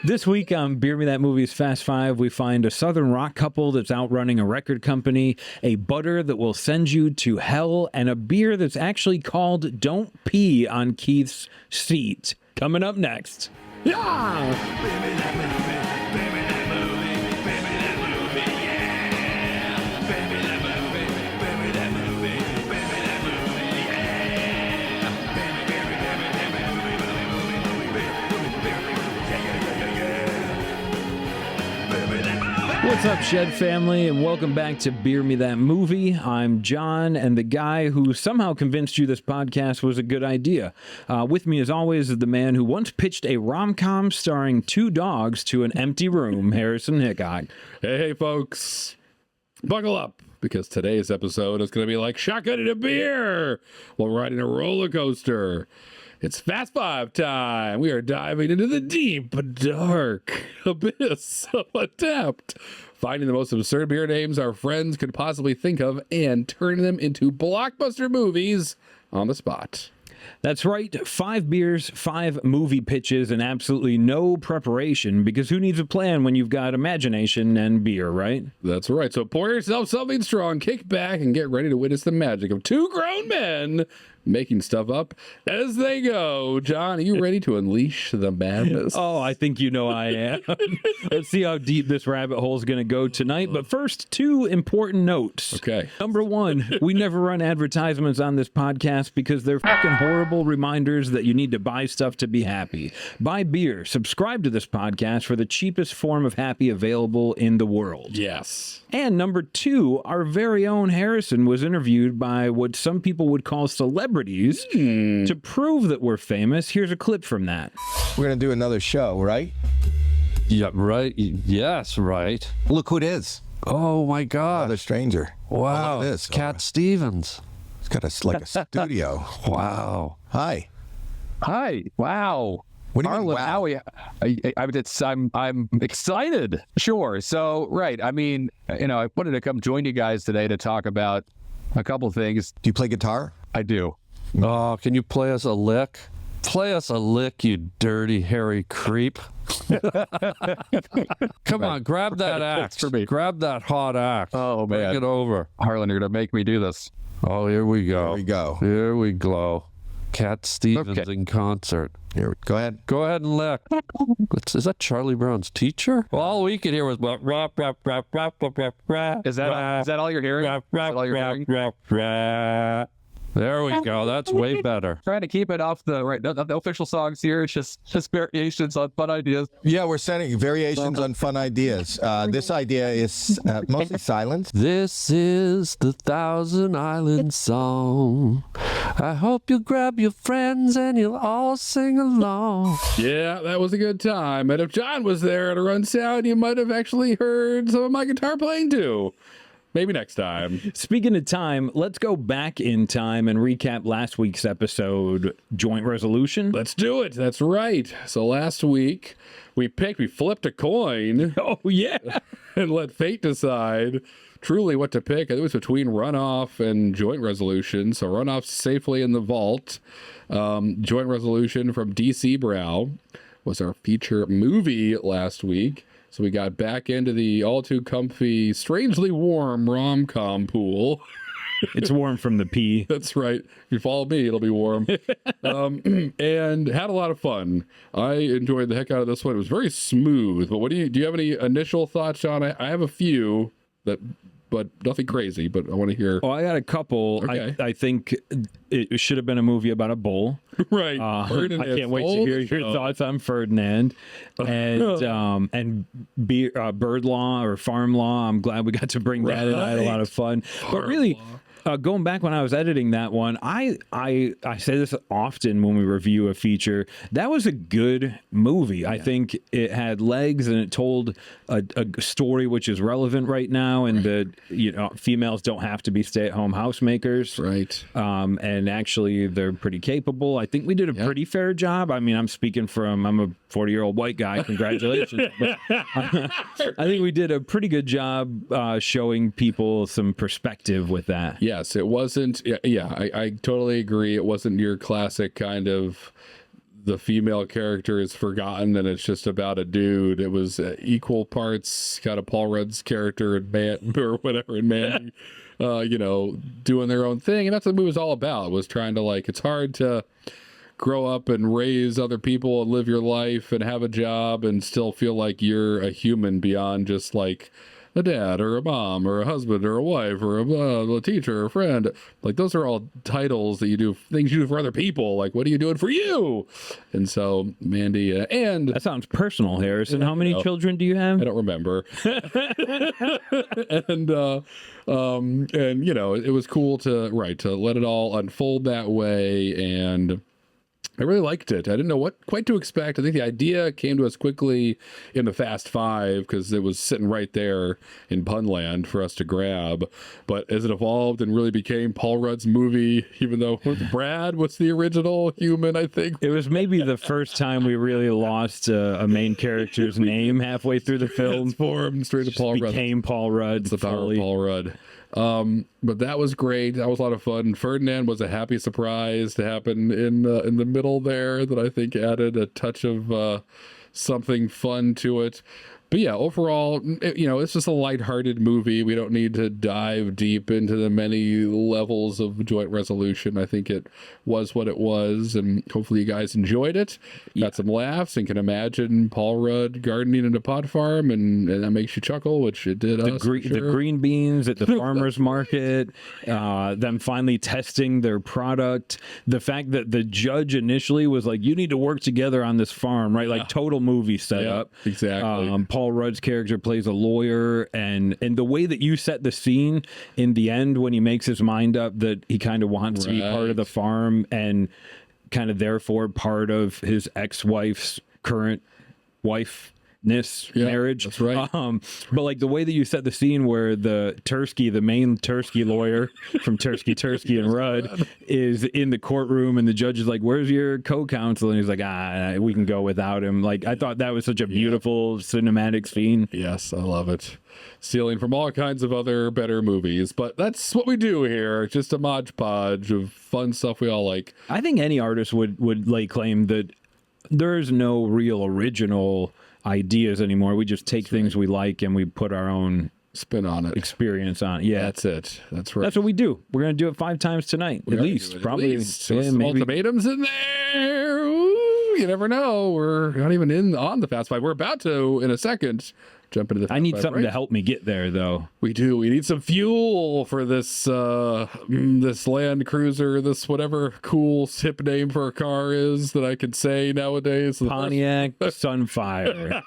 This week on Beer Me That Movie's Fast Five, we find a southern rock couple that's outrunning a record company, a butter that will send you to hell, and a beer that's actually called Don't Pee on Keith's Seat. Coming up next. Yeah! What's up, Shed family, and welcome back to Beer Me That Movie. I'm John, and the guy who somehow convinced you this podcast was a good idea. With me, as always, is the man who once pitched a rom-com starring two dogs to an empty room, Harrison Hickok. Hey, folks. Buckle up, because today's episode is going to be like shotgunning a beer while riding a roller coaster. It's Fast Five time. We are diving into the deep, dark abyss of Untapped, finding the most absurd beer names our friends could possibly think of and turning them into blockbuster movies on the spot. That's right. 5 beers, 5 movie pitches, and absolutely no preparation, because who needs a plan when you've got imagination and beer, right? That's right. So pour yourself something strong, kick back, and get ready to witness the magic of two grown men making stuff up as they go. John, are you ready to unleash the madness? Oh, I think you know I am. Let's see how deep this rabbit hole is going to go tonight. But first, 2 important notes. Okay. Number 1, we never run advertisements on this podcast because they're fucking horrible reminders that you need to buy stuff to be happy. Buy beer. Subscribe to this podcast for the cheapest form of happy available in the world. Yes. And number 2, our very own Harrison was interviewed by what some people would call celebrities to prove that we're famous. Here's a clip from that. We're going to do another show, right? Yeah, right. Yes, right. Look who it is. Oh, my God. Another stranger. Wow. Look at this. Cat Stevens. It's got like a studio. Wow. Hi. Hi. Wow. What do you mean, Harlan, wow? I'm excited. Sure. So, right. I mean, I wanted to come join you guys today to talk about a couple things. Do you play guitar? I do. Oh, can you play us a lick? Play us a lick, you dirty, hairy creep. Come on, grab that axe. For me. Grab that hot axe. Oh, man. Bring it over. Harlan, you're going to make me do this. Oh, here we go. Here we go. Here we go. Cat Stevens in concert. Here, go ahead. Go ahead and lick. Is that Charlie Brown's teacher? Well, all we could hear was rap, rap, rap, rap, rap, rap, rap. Is that all you're hearing? Rap, rap, Is that all you're rap, hearing? rap, rap. There we go. That's way better. Trying to keep it off the official songs here. It's just variations on fun ideas. Yeah, we're sending variations on fun ideas. This idea is mostly silence. This is the Thousand Island Song. I hope you grab your friends and you'll all sing along. Yeah, that was a good time. And if John was there at a run sound, you might have actually heard some of my guitar playing too. Maybe next time. Speaking of time, let's go back in time and recap last week's episode, Joint Resolution. Let's do it. That's right. So last week, we flipped a coin. Oh, yeah. And let fate decide truly what to pick. I think it was between Runoff and Joint Resolution. So Runoff's safely in the vault. Joint Resolution from DC Brow was our feature movie last week. So we got back into the all too comfy, strangely warm rom-com pool. It's warm from the pee. That's right. If you follow me, it'll be warm. And had a lot of fun. I enjoyed the heck out of this one. It was very smooth. But do you have any initial thoughts, John? I have a few but nothing crazy, but I want to hear. Oh, I got a couple. Okay. I think it should have been a movie about a bull. Right. I can't wait to hear your thoughts on Ferdinand and bird law or farm law. I'm glad we got to bring that in. I had a lot of fun. But really, going back when I was editing that one, I say this often when we review a feature. That was a good movie. Yeah. I think it had legs and it told a story which is relevant right now. And females don't have to be stay-at-home housemakers. Right. And actually, they're pretty capable. I think we did a pretty fair job. I mean, I'm a 40-year-old white guy. Congratulations. I think we did a pretty good job showing people some perspective with that. Yes, it wasn't. Yeah, I totally agree. It wasn't your classic kind of the female character is forgotten and it's just about a dude. It was equal parts kind of Paul Rudd's character and man or whatever and Mandy, doing their own thing. And that's what the movie was all about, was trying to it's hard to grow up and raise other people and live your life and have a job and still feel like you're a human beyond just a dad or a mom or a husband or a wife or a teacher or a friend. Those are all titles that you do, things you do for other people. What are you doing for you? And so Mandy and that sounds personal, Harrison. How many children do you have? I don't remember. and it was cool to let it all unfold that way. And I really liked it. I didn't know what quite to expect. I think the idea came to us quickly in the Fast Five because it was sitting right there in Punland for us to grab. But as it evolved and really became Paul Rudd's movie, even though Brad was the original human, I think. It was maybe the first time we really lost a main character's name halfway through the film. Transformed straight to Paul Rudd. Became Paul Rudd. It's the power of Paul Rudd. But that was great. That was a lot of fun. Ferdinand was a happy surprise to happen in the middle there that I think added a touch of something fun to it. But yeah, overall, it's just a lighthearted movie. We don't need to dive deep into the many levels of joint resolution. I think it was what it was, and hopefully you guys enjoyed it. Got some laughs, and can imagine Paul Rudd gardening in a pot farm, and that makes you chuckle, which it did us. The green beans at the farmer's market, them finally testing their product, the fact that the judge initially was like, you need to work together on this farm, right? Total movie setup. Yeah, exactly. Paul Rudd's character plays a lawyer, and the way that you set the scene in the end when he makes his mind up that he kind of wants to be part of the farm and kind of therefore part of his ex-wife's current marriage. That's right. But the way that you set the scene where the main Tursky lawyer from Tursky and Rudd is in the courtroom and the judge is like, where's your co-counsel? And he's like, we can go without him. I thought that was such a beautiful cinematic scene. Yes, I love it. Stealing from all kinds of other better movies, but that's what we do here. Just a modge podge of fun stuff we all like. I think any artist would lay claim that there's no real original ideas anymore. We just take things we like and we put our own spin on it, experience on it. Yeah, that's it. That's right. That's what we do. We're gonna do it 5 times tonight, at least. Probably. Some ultimatums in there. Ooh, you never know. We're not even on the Fast Five. We're about to in a second jump into the Fast I need Five, something to help me get there, though. We do. We need some fuel for this this Land Cruiser, this whatever cool hip name for a car is that I can say nowadays. Pontiac Sunfire.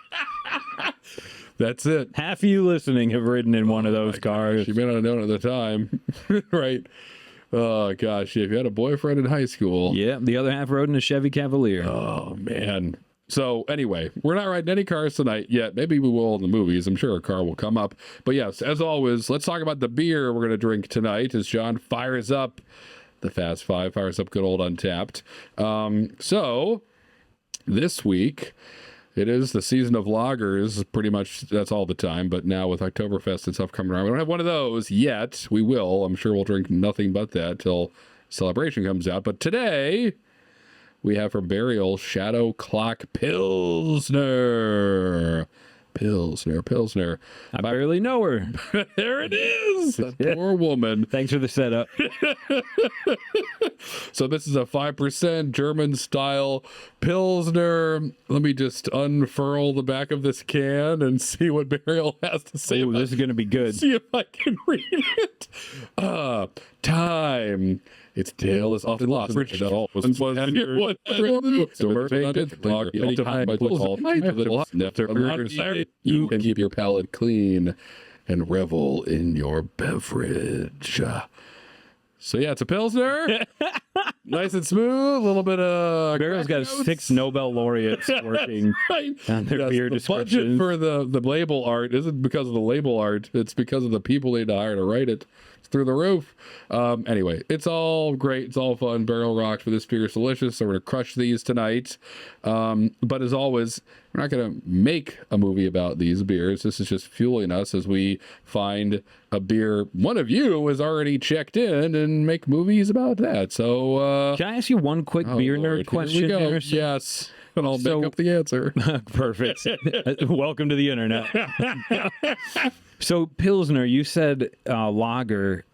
That's it. Half of you listening have ridden in one of those cars. You may not have known at the time. Right. Oh, gosh. If you had a boyfriend in high school. Yeah. The other half rode in a Chevy Cavalier. Oh, man. So anyway, we're not riding any cars tonight yet. Maybe we will in the movies. I'm sure a car will come up. But yes, as always, let's talk about the beer we're going to drink tonight as John fires up the Fast Five, fires up good old Untapped. So this week, it is the season of lagers. Pretty much that's all the time. But now with Oktoberfest and stuff coming around, we don't have one of those yet. We will. I'm sure we'll drink nothing but that till Celebration comes out. But today we have from Burial Shadow Clock Pilsner. Pilsner. I barely know her. There it is. That poor woman. Thanks for the setup. So this is a 5% German style Pilsner. Let me just unfurl the back of this can and see what Burial has to say. Ooh, this is going to be good. See if I can read it. Time. Its tail is often lost. You can keep your palate clean and revel in your beverage. So yeah, it's a Pilsner. Nice and smooth. A little bit of Burial's got 6 Nobel laureates working on their beer the descriptions. budget for the label art isn't because of the label art. It's because of the people they need to hire to write it. It's through the roof. Anyway, it's all great. It's all fun. Barrel rocks for this beer is delicious. So we're going to crush these tonight. But as always, We're not going to make a movie about these beers. This is just fueling us as we find a beer one of you has already checked in and make movies about that. So, can I ask you one quick beer nerd question? Here we go. Harrison? Yes. And I'll make up the answer. Perfect. Welcome to the internet. So, Pilsner, you said lager.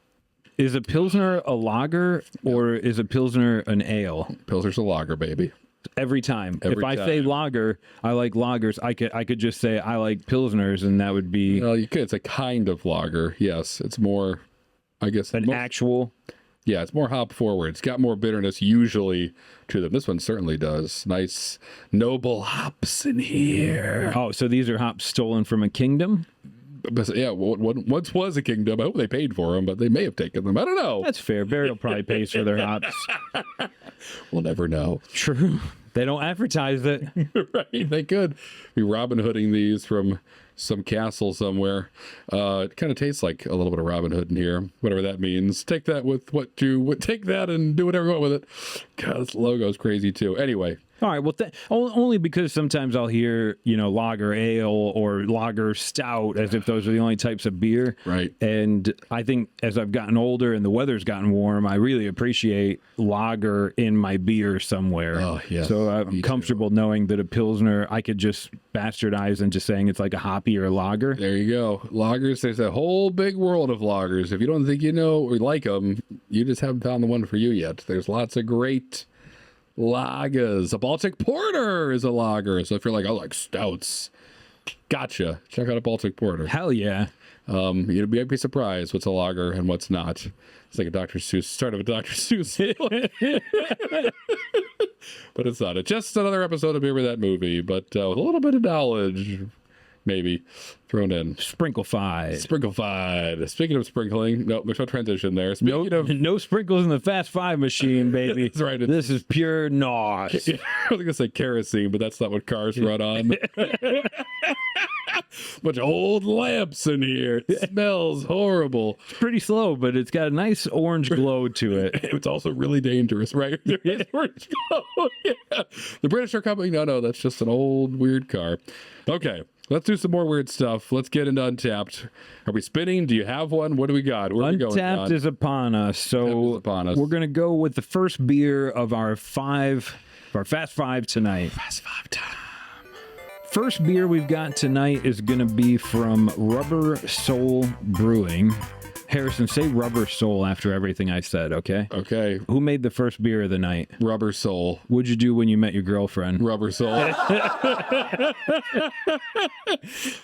Is a Pilsner a lager or is a Pilsner an ale? Pilsner's a lager, baby. Every time. Every if I time. say lager, I like lagers. I could just say I like Pilsners, and that would be Well, you could. It's a kind of lager. Yes. It's more, I guess. an actual. Yeah, it's more hop forward. It's got more bitterness usually to them. This one certainly does. Nice, noble hops in here. Oh, so these are hops stolen from a kingdom? But yeah, once was a kingdom. I hope they paid for them, but they may have taken them. I don't know. That's fair. Burial probably pays for their hops. We'll never know. True. They don't advertise it. Right? They could be Robin Hooding these from some castle somewhere. It kind of tastes like a little bit of Robin Hood in here, whatever that means. Take that with what you take that and do whatever you want with it. God, this logo's crazy too. Anyway. All right. Well, only because sometimes I'll hear, lager ale or lager stout as if those are the only types of beer. Right. And I think as I've gotten older and the weather's gotten warm, I really appreciate lager in my beer somewhere. Oh, yes. So I'm comfortable knowing that a Pilsner, I could just bastardize into saying it's like a hoppy or a lager. There you go. Lagers, there's a whole big world of lagers. If you don't think you know or like them, you just haven't found the one for you yet. There's lots of great lagers. A Baltic Porter is a lager. So if you're like, I like stouts, gotcha. Check out a Baltic Porter. Hell yeah. You'd be surprised what's a lager and what's not. It's like a Dr. Seuss, start of a Dr. Seuss. But it's not. It's just another episode of Beer with That Movie, but with a little bit of knowledge, maybe, thrown in. Sprinkle-fied. Sprinkle-fied. Speaking of sprinkling, no, there's no transition there. Speaking of... No sprinkles in the Fast Five machine, baby. That's right. This is pure nos. I was going to say kerosene, but that's not what cars run on. Bunch of old lamps in here. It smells horrible. It's pretty slow, but it's got a nice orange glow to it. It's also really dangerous, right? Orange glow. Yeah. The British are coming. No, that's just an old weird car. Okay. Let's do some more weird stuff. Let's get into Untapped. Are we spinning? Do you have one? What do we got? Where are we going, Untapped John? is upon us. So we're going to go with the first beer of our Fast Five tonight. Fast Five time. First beer we've got tonight is going to be from Rubber Soul Brewing. Harrison, say Rubber Soul after everything I said, okay? Okay. Who made the first beer of the night? Rubber Soul. What'd you do when you met your girlfriend? Rubber Soul.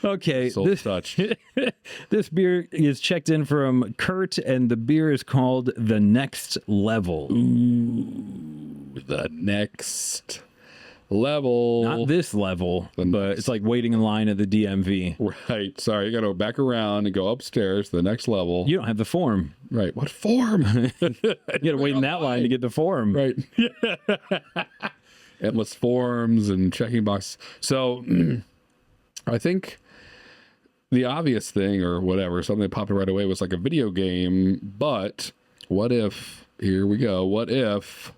Okay. Soul touch. This beer is checked in from Kurt, and the beer is called The Next Level. Ooh, the next level. Not this level, but it's like waiting in line at the DMV. Right. Sorry, you got to go back around and go upstairs to the next level. You don't have the form. Right. What form? You got to wait in that line to get the form. Right. Endless forms and checking box. So I think the obvious thing or whatever, something that popped right away was like a video game. But what if, here we go, what if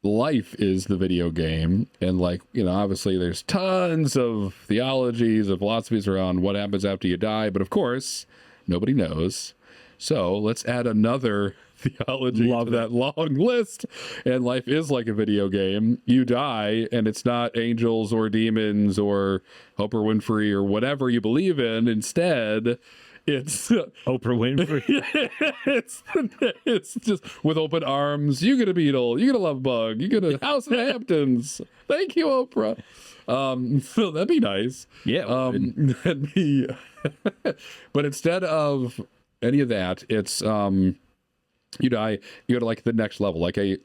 life is the video game? And like, obviously there's tons of theologies, of philosophies around what happens after you die. But of course, nobody knows. So let's add another theology to that long list. And life is like a video game. You die, and it's not angels or demons or Oprah Winfrey or whatever you believe in. Instead, it's Oprah Winfrey. it's just with open arms. You get a beetle. You get a love bug. You get a house in the Hamptons. Thank you, Oprah. So that'd be nice. Yeah. That'd be. But instead of any of that, it's you die. You go to like the next level, like a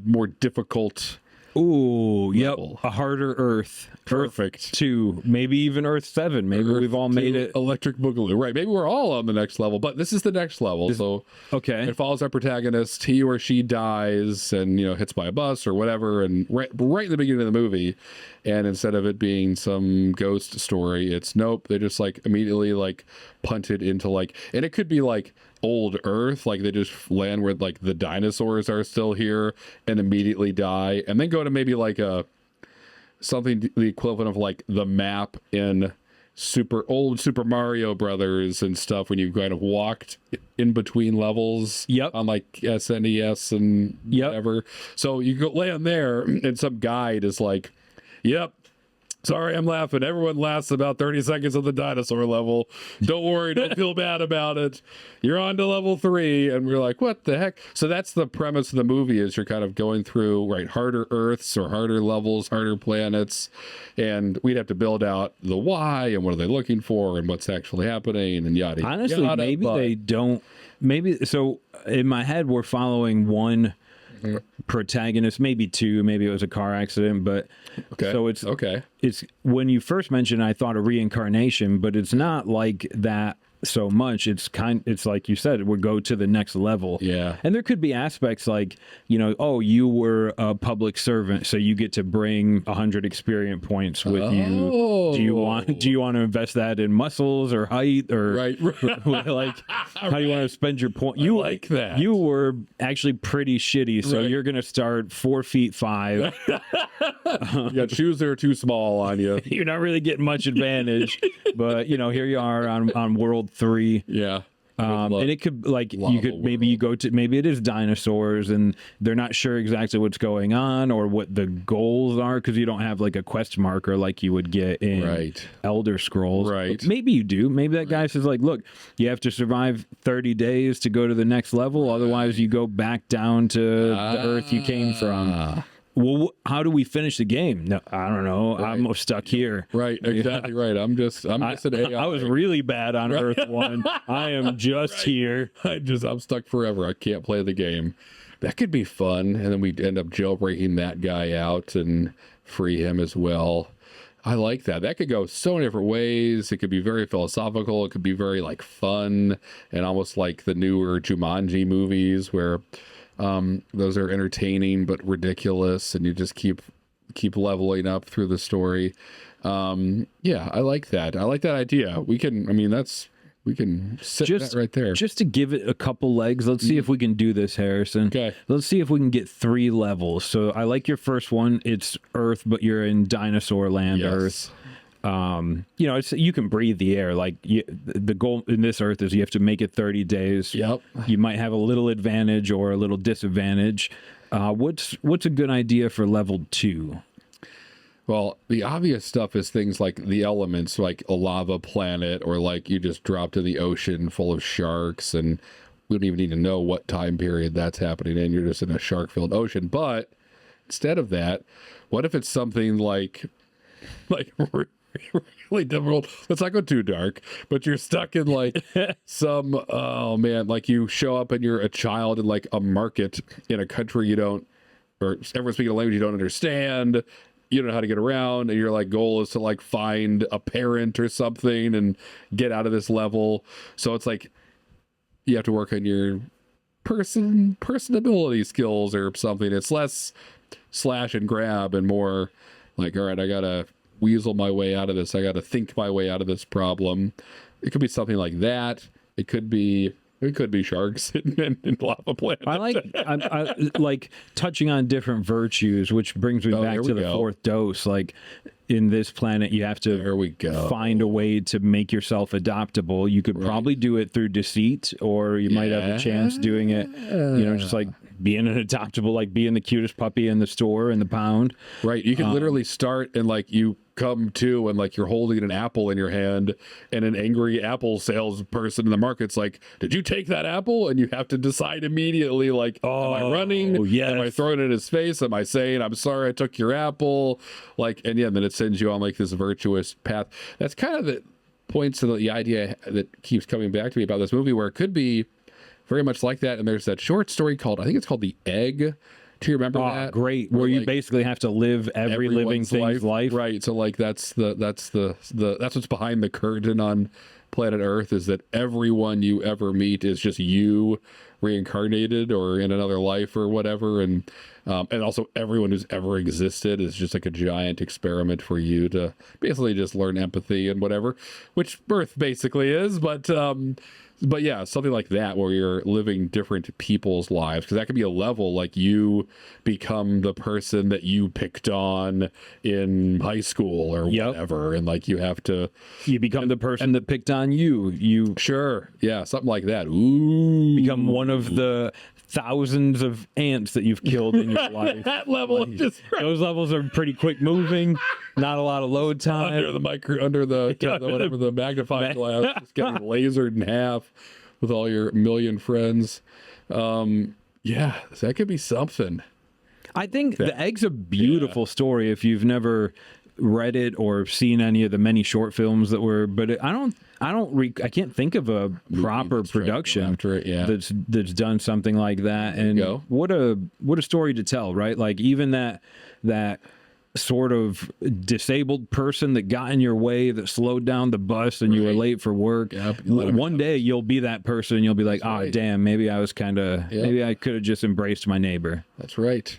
more difficult. Ooh, yep. level. A harder Earth. Perfect. Earth 2, maybe even Earth 7. Maybe we've all made it. Electric Boogaloo. Right. Maybe we're all on the next level, but this is the next level. So Okay. it follows our protagonist. He or she dies and, hits by a bus or whatever. And right in the beginning of the movie. And instead of it being some ghost story, it's nope. They just like immediately like punted into like, and it could be like old Earth, like they just land where like the dinosaurs are still here and immediately die, and then go to maybe like a something the equivalent of like the map in old Super Mario Brothers and stuff, when you kind of walked in between levels on like SNES and whatever. So you go land there and some guide is like, yep, sorry, I'm laughing. Everyone laughs about 30 seconds of the dinosaur level. Don't worry, don't feel bad about it. You're on to level 3. And we're like, what the heck? So that's the premise of the movie, is you're kind of going through, right, harder Earths or harder levels, harder planets. And we'd have to build out the why and what are they looking for and what's actually happening and yada, honestly, yada. Maybe they don't. Maybe so. In my head, we're following one protagonist, maybe two. Maybe it was a car accident, but so it's It's when you first mentioned, I thought of reincarnation, but it's not like that so much. It's like you said, we go to the next level. Yeah. And there could be aspects like, oh, you were a public servant, so you get to bring 100 experience points with you. Do you want to invest that in muscles or height or like how do you want to spend your point? You like that. You were actually pretty shitty, so you're going to start 4'5". You got shoes that are too small on you. You're not really getting much advantage, but here you are on World 3. Yeah. And it could maybe it is dinosaurs and they're not sure exactly what's going on or what the goals are, because you don't have like a quest marker like you would get in Elder Scrolls. Right. But maybe you do. Maybe that guy says like, look, you have to survive 30 days to go to the next level. Otherwise you go back down to the Earth you came from. Well, how do we finish the game? No, I don't know. Right. I'm stuck here. Right, exactly right. I'm just an AI. I was really bad on Earth 1. I am just here. I'm stuck forever. I can't play the game. That could be fun. And then we'd end up jailbreaking that guy out and free him as well. I like that. That could go so many different ways. It could be very philosophical. It could be very like fun and almost like the newer Jumanji movies where those are entertaining but ridiculous, and you just keep leveling up through the story. I like that. I like that idea. We can sit that right there. Just to give it a couple legs, let's see if we can do this, Harrison. Okay. Let's see if we can get 3 levels. So I like your first one. It's Earth, but you're in dinosaur land. Earth. You can breathe the air. Like the goal in this Earth is you have to make it 30 days. Yep. You might have a little advantage or a little disadvantage. What's a good idea for level 2? Well, the obvious stuff is things like the elements, like a lava planet, or like you just drop to the ocean full of sharks, and we don't even need to know what time period that's happening in. You're just in a shark-filled ocean. But instead of that, what if it's something like really difficult? Let's not go too dark, but you're stuck in like like you show up and you're a child in like a market in a country or everyone's speaking a language you don't understand. You don't know how to get around, and your like goal is to like find a parent or something and get out of this level. So it's like you have to work on your personability skills or something. It's less slash and grab and more like, all right, I gotta weasel my way out of this. I gotta think my way out of this problem. It could be something like that. It could be sharks in lava planet. I like touching on different virtues, which brings me back to the 4th dose. Like in this planet, you have to find a way to make yourself adoptable. You could probably do it through deceit, or you might have a chance doing it, just like being an adoptable, like being the cutest puppy in the store in the pound. Right. You can literally start and like you come to and like you're holding an apple in your hand, and an angry apple salesperson in the market's like, did you take that apple? And you have to decide immediately, like, am I running? Yes. Am I throwing it in his face? Am I saying, I'm sorry I took your apple? Like, and then it sends you on like this virtuous path. That's kind of the points to the idea that keeps coming back to me about this movie, where it could be very much like that. And there's that short story called, I think it's called The Egg. Do you remember that? Great. Where you basically have to live every living thing's life. Right. So like that's what's behind the curtain on planet Earth is that everyone you ever meet is just you reincarnated or in another life or whatever, and also everyone who's ever existed is just like a giant experiment for you to basically just learn empathy and whatever, which birth basically is, but yeah, something like that where you're living different people's lives, because that could be a level like you become the person that you picked on in high school or whatever, and like you become the person that picked on you. Sure, yeah, something like that. Ooh, become one of the thousands of ants that you've killed in your life. That level, those levels are pretty quick moving, not a lot of load time. Under the magnifying glass, just getting lasered in half with all your million friends. Yeah, that could be something. I think The Egg's a beautiful story if you've never read it or seen any of the many short films that were, but I can't think of a proper production that's done something like that. And what a story to tell, right? Like even that sort of disabled person that got in your way, that slowed down the bus and you were late for work. One day you'll be that person. You'll be like, damn, maybe I was maybe I could have just embraced my neighbor. That's right.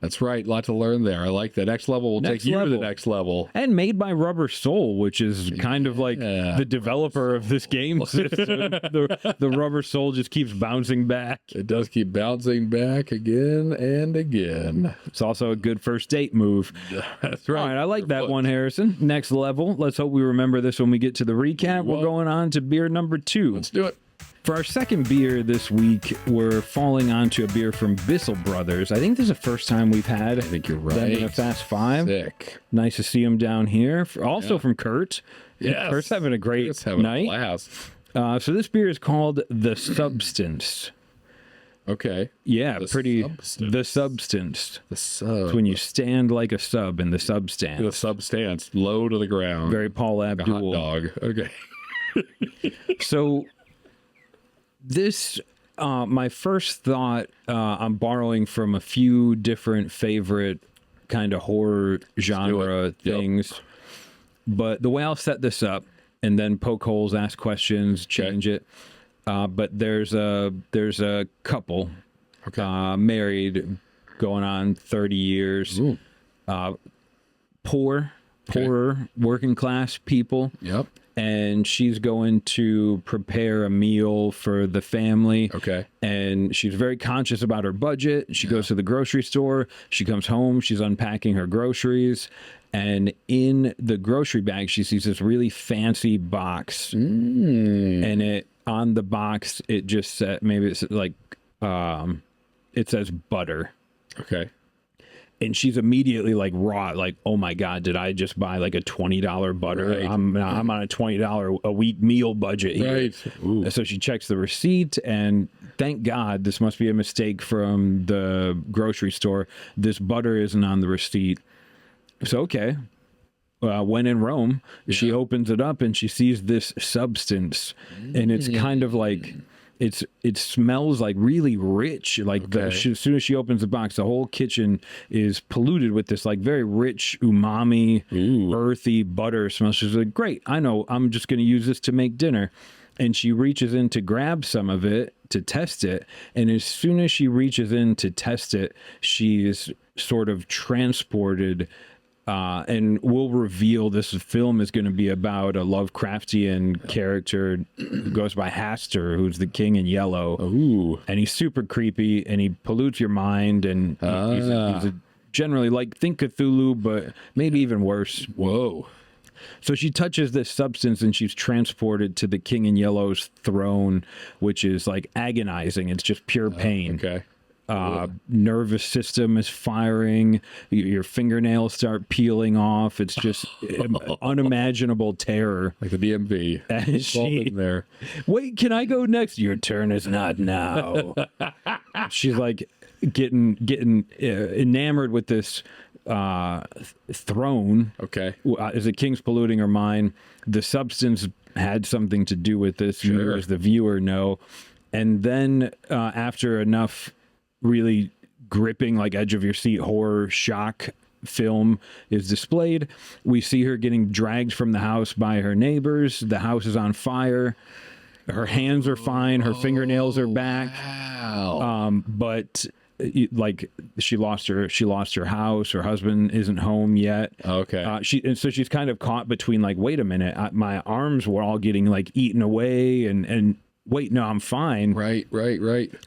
That's right. A lot to learn there. I like that. Next level will take you to the next level. And made by Rubber Soul, which is kind of like the developer of this game system. The Rubber Soul just keeps bouncing back. It does keep bouncing back again and again. It's also a good first date move. That's right. All right, I like that one, Harrison. Next level. Let's hope we remember this when we get to the recap. We're going on to beer number 2. Let's do it. For our second beer this week, we're falling onto a beer from Bissell Brothers. I think this is the first time we've had. I think you're right. Them in a Fast Five. Sick. Nice to see them down here. Also from Kurt. Yes. Kurt's having a great night. So this beer is called The Substance. Okay. Yeah, The The Substance. The sub. It's when you stand like a sub in the substance. The substance, low to the ground. Very Paul Abdul. A hot dog. Okay. So this, my first thought, I'm borrowing from a few different favorite kind of horror genre things. But the way I'll set this up and then poke holes, ask questions, change it. But there's a couple married, going on 30 years. Poorer, working class people. Yep. And she's going to prepare a meal for the family. Okay. And she's very conscious about her budget. She goes to the grocery store. She comes home. She's unpacking her groceries. And in the grocery bag, she sees this really fancy box. And on the box, it just said, maybe it's like, it says butter. Okay. And she's immediately like raw, like, oh my God, did I just buy like a $20 butter? Right. I'm on a $20 a week meal budget here. Right. Ooh. So she checks the receipt, and thank God, this must be a mistake from the grocery store. This butter isn't on the receipt. So, okay. When in Rome, she opens it up and she sees this substance, and it's kind of like, it smells like really rich. Like as soon as she opens the box, the whole kitchen is polluted with this like very rich umami, earthy butter smell. She's like, great, I know, I'm just going to use this to make dinner. And she reaches in to grab some of it to test it. And as soon as she reaches in to test it, she is sort of transported. And we'll reveal this film is going to be about a Lovecraftian character who goes by Hastur, who's the king in yellow. Ooh. And he's super creepy, and he pollutes your mind, and he's a generally like, think Cthulhu, but maybe even worse. Whoa. So she touches this substance, and she's transported to the king in yellow's throne, which is like agonizing. It's just pure pain. Okay. Nervous system is firing. Your fingernails start peeling off. It's just unimaginable terror. Like the DMV. And she, there. Wait, can I go next? Your turn is not now. She's like getting enamored with this throne. Okay. As the king's polluting her mind, the substance had something to do with this. Sure. You as the viewer know. And then after enough really gripping, like edge of your seat horror shock film is displayed. We see her getting dragged from the house by her neighbors. The house is on fire. Her hands are fine. Her fingernails are back. Wow. But like she lost her house. Her husband isn't home yet. Okay. And so she's kind of caught between like, wait a minute, my arms were all getting like eaten away, and wait, no, I'm fine. Right.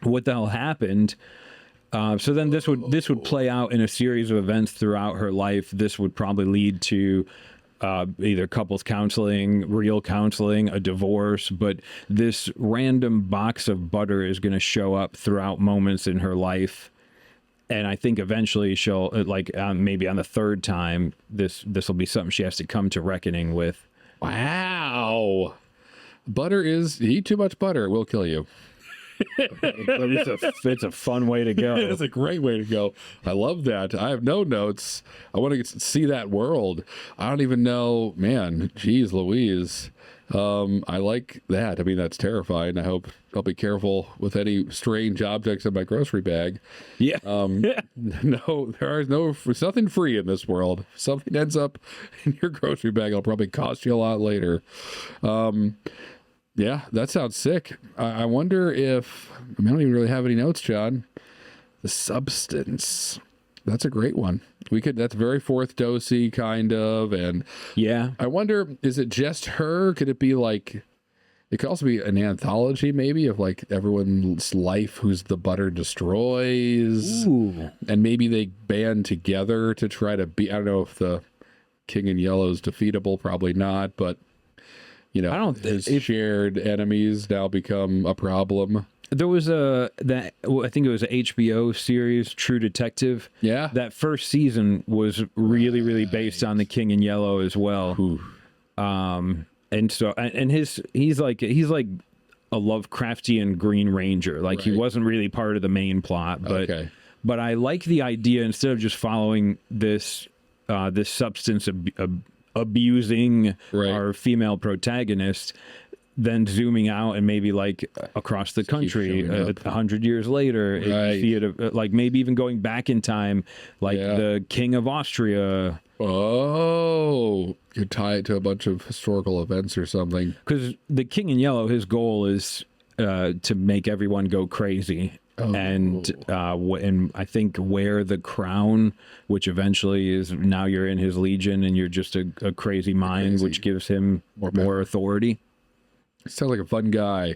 What the hell happened? So then this would play out in a series of events throughout her life. This would probably lead to either couples counseling, real counseling, a divorce. But this random box of butter is going to show up throughout moments in her life. And I think eventually she'll, like maybe on the third time, this will be something she has to come to reckoning with. Wow. Butter eat too much butter, it will kill you. It's a fun way to go. It's a great way to go. I love that. I have no notes. I want to see that world. I don't even know, man. Geez, Louise. I like that. I mean, that's terrifying. I hope I'll be careful with any strange objects in my grocery bag. Yeah. No, there's nothing free in this world. If something ends up in your grocery bag, it'll probably cost you a lot later. Yeah, that sounds sick. I wonder if, I don't even really have any notes, John. The substance. That's a great one. That's very fourth dosey kind of. And yeah, I wonder, is it just her? Could it be like, it could also be an anthology maybe of like everyone's life who's the butter destroys. Ooh. And maybe they band together to try to I don't know if the King in Yellow is defeatable, probably not, but his shared enemies now become a problem. There was I think it was an HBO series, True Detective. Yeah. That first season was really, really based on the King in Yellow as well. Ooh. And so, and he's like a Lovecraftian Green Ranger. Like he wasn't really part of the main plot, but I like the idea instead of just following this substance abusing our female protagonist, then zooming out and maybe like across the country 100 years later, you see it like maybe even going back in time, like the King of Austria. Oh, you tie it to a bunch of historical events or something. Because the King in Yellow, his goal is to make everyone go crazy. And I think wear the crown, which eventually is now you're in his legion and you're just a crazy mind, which gives him more authority. Sounds like a fun guy.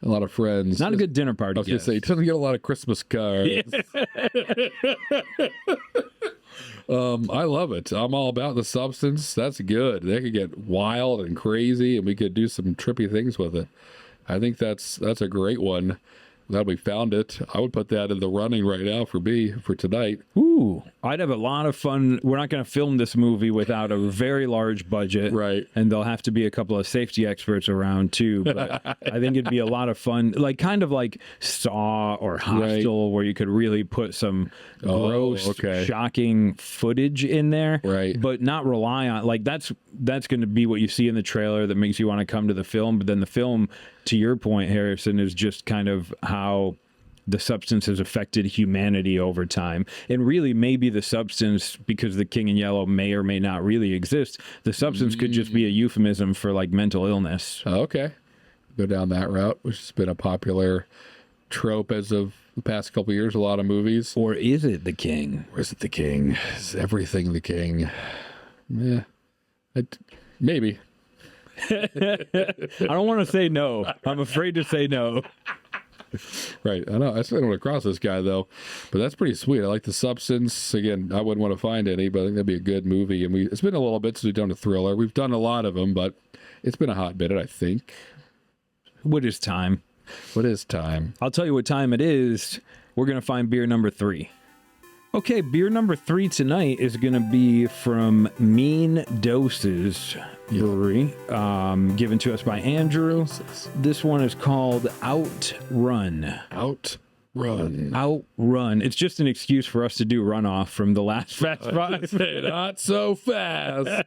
A lot of friends. Not a good dinner party. I was going to say, he doesn't get a lot of Christmas cards. I love it. I'm all about the substance. That's good. They could get wild and crazy, and we could do some trippy things with it. I think that's a great one. Glad we found it. I would put that in the running right now for tonight. Ooh, I'd have a lot of fun. We're not going to film this movie without a very large budget. Right. And there'll have to be a couple of safety experts around too. But I think it'd be a lot of fun, like kind of like Saw or Hostel, where you could really put some gross, shocking footage in there. Right. But not rely on, like that's going to be what you see in the trailer that makes you want to come to the film. But then the film, to your point, Harrison, is just kind of how the substance has affected humanity over time. And really, maybe the substance, because the King in Yellow may or may not really exist, the substance could just be a euphemism for like mental illness. Okay. Go down that route, which has been a popular trope as of the past couple of years, a lot of movies. Or is it the King? Or is it the King? Is everything the King? Yeah. Maybe. I don't want to say no. I'm afraid to say no. Right. I know. I still don't want to cross this guy, though. But that's pretty sweet. I like the substance. Again, I wouldn't want to find any, but I think that'd be a good movie. And it's been a little bit since we've done a thriller. We've done a lot of them, but it's been a hot minute, I think. What is time? What is time? I'll tell you what time it is. We're going to find beer number 3. Okay, beer number 3 tonight is going to be from Mean Doses Brewery, given to us by Andrew. This one is called Outrun. Outrun. It's just an excuse for us to do Runoff from the last Fast Five. Not so fast.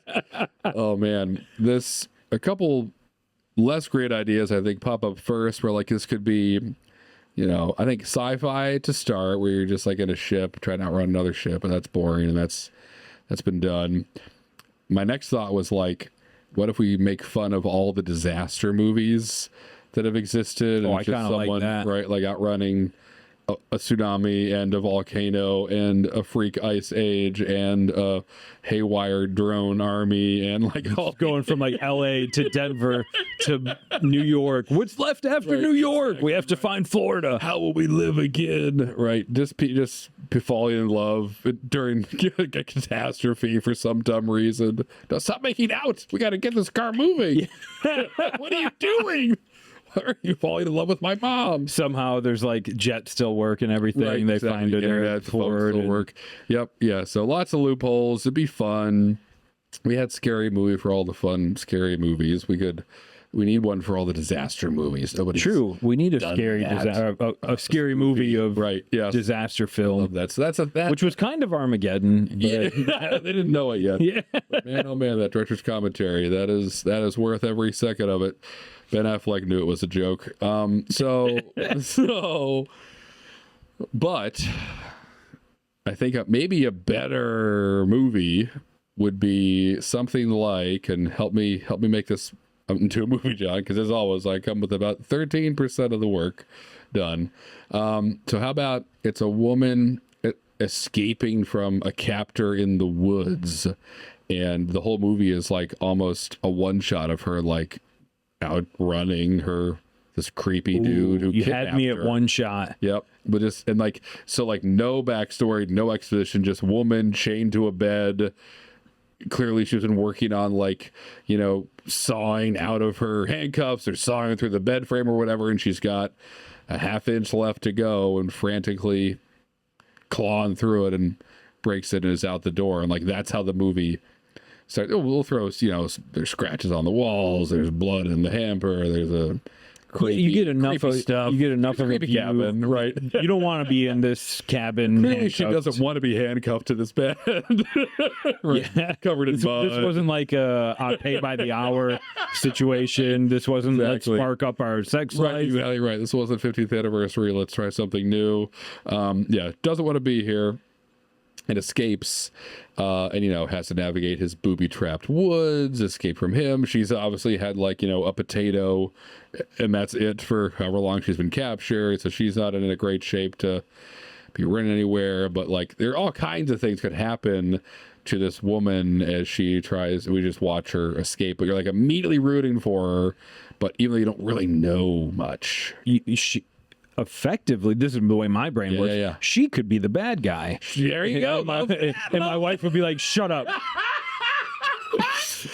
Oh, man. A couple less great ideas, I think, pop up first, where like this could be... I think sci-fi to start, where you're just like in a ship trying to outrun another ship, and that's boring, and that's That's been done. My next thought was like, what if we make fun of all the disaster movies that have existed? I kind of like that. Right, like outrunning a tsunami and a volcano and a freak ice age and a haywire drone army and like all Going from like LA to Denver to New York. What's left after New York? We have to find Florida. How will we live again? Right, just falling in love during a catastrophe for some dumb reason. No, stop making out. We got to get this car moving. What are you doing? Why are you falling in love with my mom? Somehow there's like jet still work and everything. Right, they exactly. find an Internet, phone still work. Yep, yeah. So lots of loopholes. It'd be fun. We had scary movie for all the fun scary movies. We need one for all the disaster movies. Nobody's True. We need a scary a scary movie of disaster film. That. So that's that. Which was kind of Armageddon. But... Yeah, they didn't know it yet. Yeah. But man, oh man, that director's commentary. That is worth every second of it. Ben Affleck knew it was a joke. But I think maybe a better movie would be something like, and help me make this into a movie, John, because as always, I come with about 13% of the work done. So how about it's a woman escaping from a captor in the woods, and the whole movie is like almost a one shot of her like outrunning this creepy dude who you had me at her. one shot. Yep. But just no backstory, no exposition, just woman chained to a bed. Clearly she's been working on sawing out of her handcuffs or sawing through the bed frame or whatever, and she's got a half inch left to go and frantically clawing through it and breaks it and is out the door. And like that's how the movie starts. We'll throw there's scratches on the walls, there's blood in the hamper, there's a creepy, you get enough of stuff. You get enough of a creepy cabin, right? You don't want to be in this cabin. Clearly, she doesn't want to be handcuffed to this bed, right? Yeah. Covered in mud. This wasn't like a pay by the hour situation. This wasn't let's spark up our sex life. Right, exactly right. This wasn't 50th anniversary. Let's try something new. Doesn't want to be here. And escapes, and has to navigate his booby-trapped woods, escape from him. She's obviously had a potato, and that's it for however long she's been captured. So she's not in a great shape to be running anywhere. But there are all kinds of things could happen to this woman as she tries. We just watch her escape, but you're immediately rooting for her. But even though you don't really know much, effectively, this is the way my brain works. Yeah. She could be the bad guy. There you go. My wife would be like, "Shut up."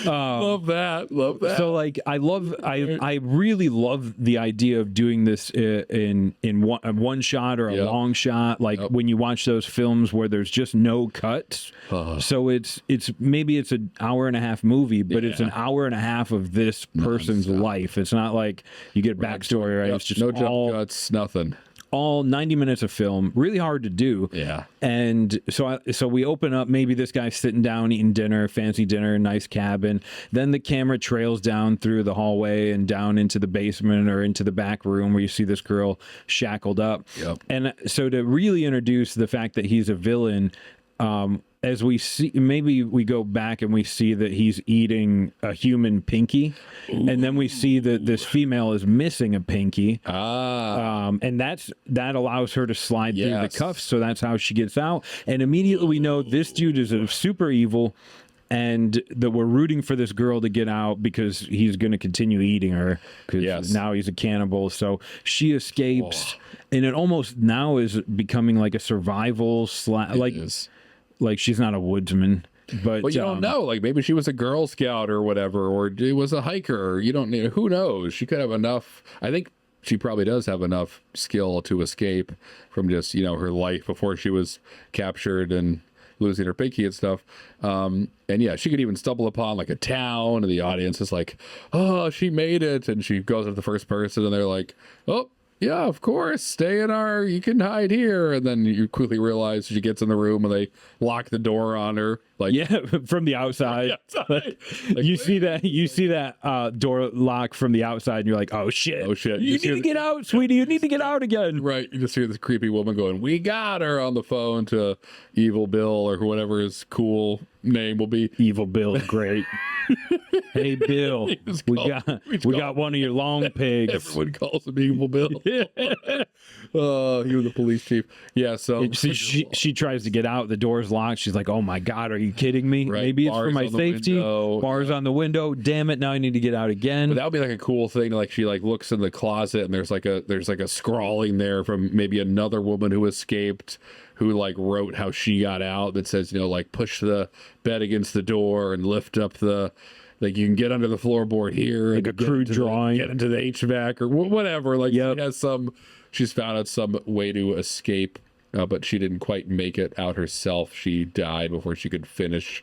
Love that. So I really love the idea of doing this in one shot or a long shot. When you watch those films where there's just no cuts. So it's maybe it's an hour and a half movie, but it's an hour and a half of this person's life. It's not like you get backstory, right? Yep. It's just no jump cuts, nothing. All 90 minutes of film, really hard to do. Yeah. And so we open up, maybe this guy's sitting down eating dinner, fancy dinner, nice cabin. Then the camera trails down through the hallway and down into the basement or into the back room where you see this girl shackled up. Yep. And so to really introduce the fact that he's a villain, as we see, maybe we go back and we see that he's eating a human pinky. Ooh. And then we see that this female is missing a pinky. And that allows her to slide through the cuffs. So that's how she gets out. And immediately we know this dude is a super evil, and that we're rooting for this girl to get out because he's going to continue eating her because now he's a cannibal. So she escapes, and it almost now is becoming like a survival like she's not a woodsman, but you don't know. Maybe she was a Girl Scout or whatever, or it was a hiker. You don't know. Who knows? She could have enough. I think she probably does have enough skill to escape from just her life before she was captured and losing her pinky and stuff. And she could even stumble upon a town, and the audience is like, "Oh, she made it!" And she goes up the first person, and they're like, "Oh, yeah, of course. Stay in our, you can hide here. And then you quickly realize she gets in the room and they lock the door on her. Like, Yeah, from the outside. Like, you see that door lock from the outside, and you're like, "Oh shit! Oh, shit. You need to get out, sweetie. You need to get out again." right. You just hear this creepy woman going, "We got her," on the phone to Evil Bill or whatever his cool name will be. Evil Bill, great. Hey Bill, we got one of your long pigs. Everyone calls him Evil Bill. Oh, he was the police chief. Yeah, so She tries to get out. The door's locked. She's like, "Oh my god, are you kidding me? Right. Maybe it's Bars for my on the safety." window. Bars on the window. Damn it! Now I need to get out again. But that would be like a cool thing. Like she like looks in the closet and there's like a scrawling there from maybe another woman who escaped, who like wrote how she got out, that says, like push the bed against the door and lift up the, like you can get under the floorboard here, Like and a crude drawing. get into the HVAC or whatever. Like Yep. she's found out some way to escape, but she didn't quite make it out herself. She died before she could finish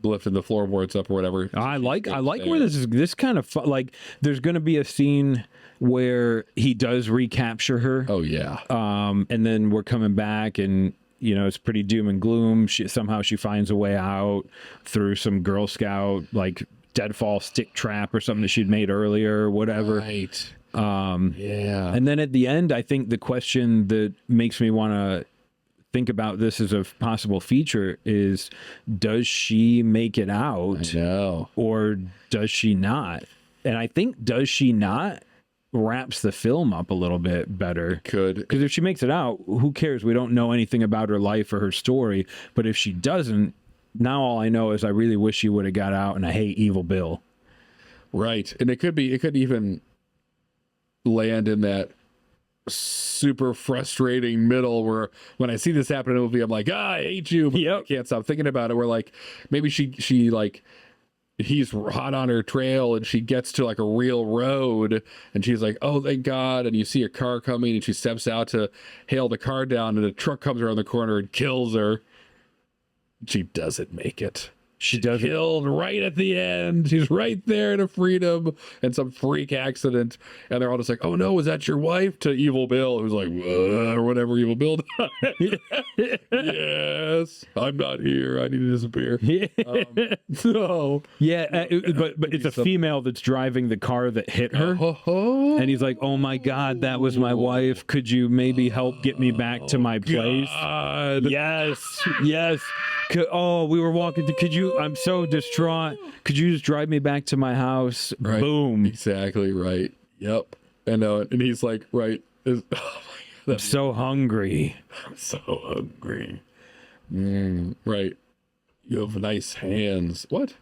lifting the floorboards up or whatever. I like where this kind of like there's going to be a scene where he does recapture her. Oh yeah. And then we're coming back and it's pretty doom and gloom. Somehow she finds a way out through some Girl Scout like deadfall stick trap or something that she'd made earlier or whatever. Right. Yeah. And then at the end, I think the question that makes me want to think about this as a possible feature is, does she make it out? No. Or does she not? And I think does she not wraps the film up a little bit better. Could. Because if she makes it out, who cares? We don't know anything about her life or her story. But if she doesn't, now all I know is I really wish she would have got out, and I hate Evil Bill. Right. And it could even land in that super frustrating middle where when I see this happen in a movie, I'm like, I hate you, but I can't stop thinking about it. Where like maybe she like he's hot on her trail and she gets to like a real road and she's like, oh thank God, and you see a car coming and she steps out to hail the car down and a truck comes around the corner and kills her. She doesn't make it. She doesn't. Killed right at the end. She's right there to freedom and some freak accident. And they're all just like, oh no, is that your wife? To Evil Bill, who's like, or whatever Evil Bill does. Yes, I'm not here. I need to disappear. So. Yeah, but it's a female that's driving the car that hit her. And he's like, oh my God, that was my wife. Could you maybe help get me back to my place? God. Yes. Oh, we were walking to, I'm so distraught. Could you just drive me back to my house? Right. Boom. Exactly right. Yep. And he's like, right. Oh my God, I'm so hungry. I'm so hungry. Right. You have nice hands. What?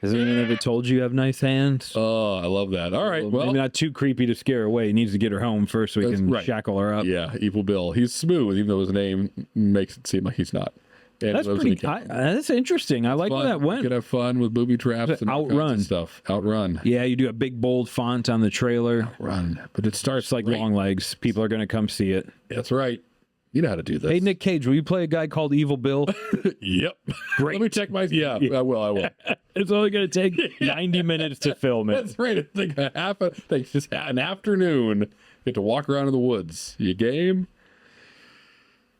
Has anyone ever told you have nice hands? Oh, I love that. All right. Well, maybe not too creepy to scare her away. He needs to get her home first so he can shackle her up. Yeah, Evil Bill. He's smooth, even though his name makes it seem like he's not. And that's interesting. I like where that went. You can have fun with booby traps and Outrun stuff. Outrun. Yeah, you do a big bold font on the trailer. Outrun. But it starts like Long Legs. People are going to come see it. That's right. You know how to do this. Hey, Nick Cage, will you play a guy called Evil Bill? Yep. Great. Let me check my... Yeah, I will. It's only going to take 90 minutes to film it. That's right. It's like just an afternoon. You get to walk around in the woods. You game?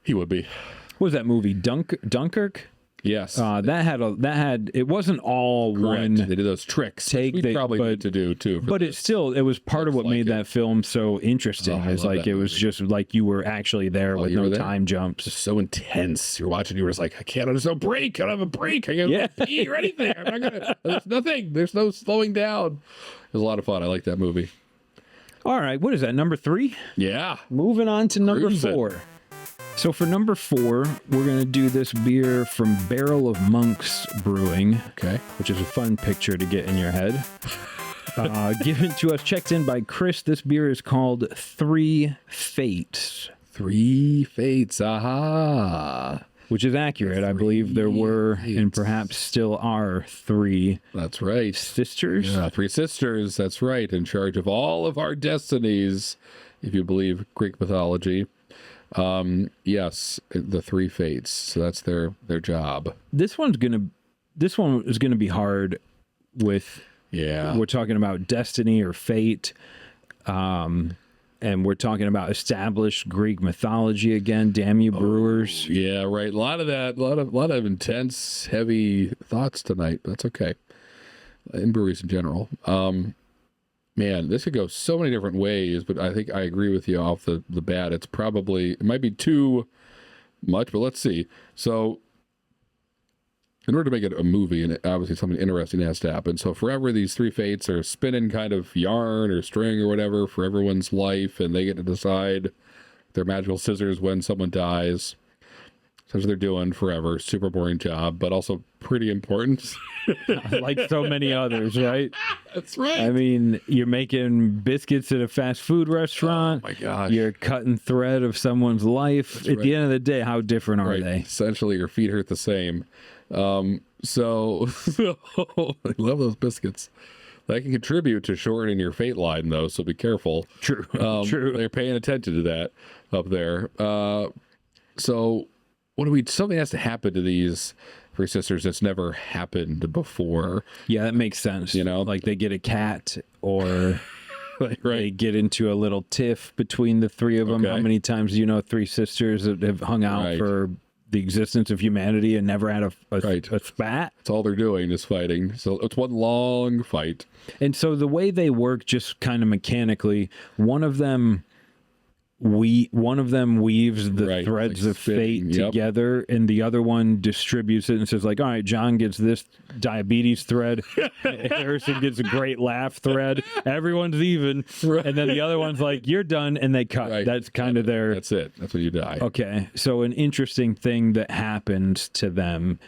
He would be. What was that movie? Dunkirk? Yes. It wasn't all Correct. one. They did those tricks. We probably need to do too. But it was part of what made that film so interesting. It's like it was just like you were actually there with no time jumps. Just so intense. You're watching. You were just like, there's no break. I don't have a break. I can't pee or anything. I'm not gonna. There's nothing. There's no slowing down. It was a lot of fun. I like that movie. All right. What is that? Number 3? Yeah. Moving on to number 4. So for number 4, we're going to do this beer from Barrel of Monks Brewing, which is a fun picture to get in your head. Given to us, checked in by Chris. This beer is called 3 Fates. 3 Fates, aha. Which is accurate. I believe there were and perhaps still are 3. That's right. Sisters? Yeah, 3 sisters, that's right, in charge of all of our destinies, if you believe Greek mythology. Yes, the 3 Fates. So that's their job. This one is gonna be hard with Yeah. We're talking about destiny or fate. And we're talking about established Greek mythology again. Damn you, brewers. Yeah, right. A lot of that, a lot of intense, heavy thoughts tonight. But that's okay. In breweries in general. Man, this could go so many different ways, but I think I agree with you off the bat. It might be too much, but let's see. So, in order to make it a movie, and obviously something interesting has to happen. So forever, these three fates are spinning kind of yarn or string or whatever for everyone's life, and they get to decide their magical scissors when someone dies. That's what they're doing forever. Super boring job, but also pretty important. Like so many others, right? That's right. I mean, you're making biscuits at a fast food restaurant. Oh my gosh. You're cutting thread of someone's life. That's at right. the end of the day, how different are Right. they? Essentially, your feet hurt the same. So I love those biscuits. That can contribute to shortening your fate line, though, so be careful. True. True. They're paying attention to that up there. So something has to happen to these three sisters that's never happened before. Yeah, that makes sense. You know? like they get a cat or Right. they get into a little tiff between the three of them. Okay. How many times do you know three sisters that have hung out Right. for the existence of humanity and never had a Right. spat? That's all they're doing is fighting. So it's one long fight. And so the way they work, just kind of mechanically, one of them weaves the Right, threads like of fate spinning, yep. together, and the other one distributes it and says, like, all right, John gets this diabetes thread, Harrison gets a great laugh thread, everyone's even, Right. and then the other one's like, you're done, and they cut. Right. That's kind of their... That's it. That's when you die. Okay, so an interesting thing that happens to them,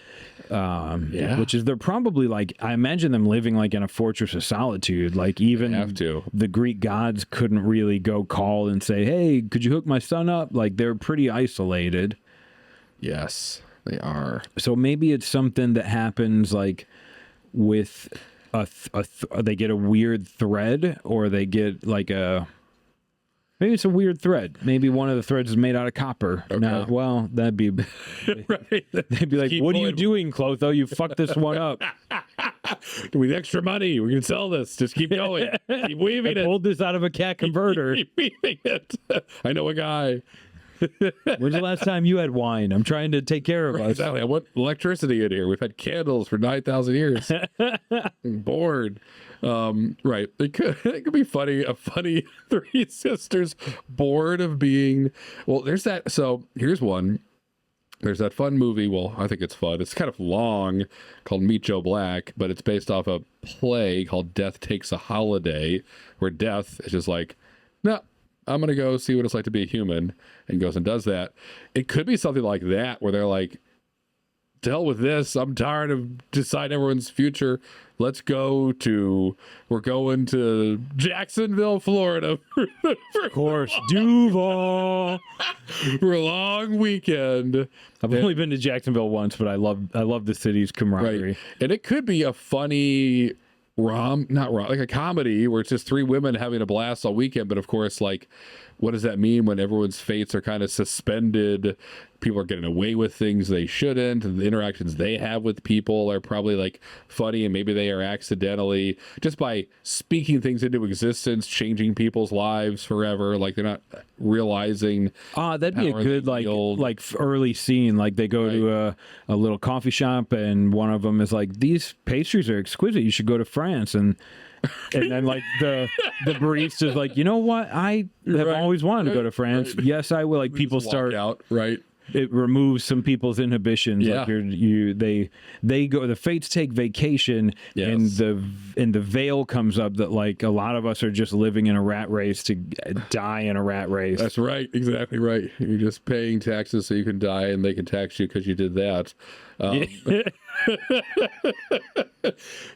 which is they're probably like, I imagine them living like in a fortress of solitude. Like even They have to. the Greek gods couldn't really go call and say, hey, could you hook my son up? Like they're pretty isolated. Yes, they are. So maybe it's something that happens like with they get a weird thread, or they get like maybe it's a weird thread. Maybe one of the threads is made out of copper. Okay. No, well, that'd be... Right. They'd be like, Keep what are you going. doing, Clotho? You fucked this one up. With extra money, we can sell this. Just keep going. Keep I weaving it. pulled this out of a cat converter. Keep weaving it. I know a guy. When's the last time you had wine? I'm trying to take care of us. Exactly. I want electricity in here. We've had candles for 9,000 years. I'm bored. Right. It could be funny. A funny three sisters bored of being. Well, there's that. So here's one. There's that fun movie. Well, I think it's fun. It's kind of long, called Meet Joe Black, but it's based off a play called Death Takes a Holiday, where Death is just like, no, I'm going to go see what it's like to be a human, and goes and does that. It could be something like that, where they're like, to hell with this. I'm tired of deciding everyone's future. We're going to Jacksonville, Florida. Of course, Duval. For a long weekend. I've only been to Jacksonville once, but I love the city's camaraderie. Right. And it could be a funny like a comedy where it's just three women having a blast all weekend. But of course, like, what does that mean when everyone's fates are kind of suspended? People are getting away with things they shouldn't, and the interactions they have with people are probably like funny, and maybe they are accidentally, just by speaking things into existence, changing people's lives forever. Like they're not realizing. That'd be a Power good early scene. Like they go to a little coffee shop, and one of them is like, "These pastries are exquisite. You should go to France." And then like the barista's like, "You know what? I have always wanted to go to France. Right. Yes, I will." Like people Just start walk out, right? It removes some people's inhibitions. Yeah. Like they go, the fates take vacation, Yes. and the veil comes up that like a lot of us are just living in a rat race to die in a rat race. That's right. Exactly right. You're just paying taxes so you can die, and they can tax you because you did that.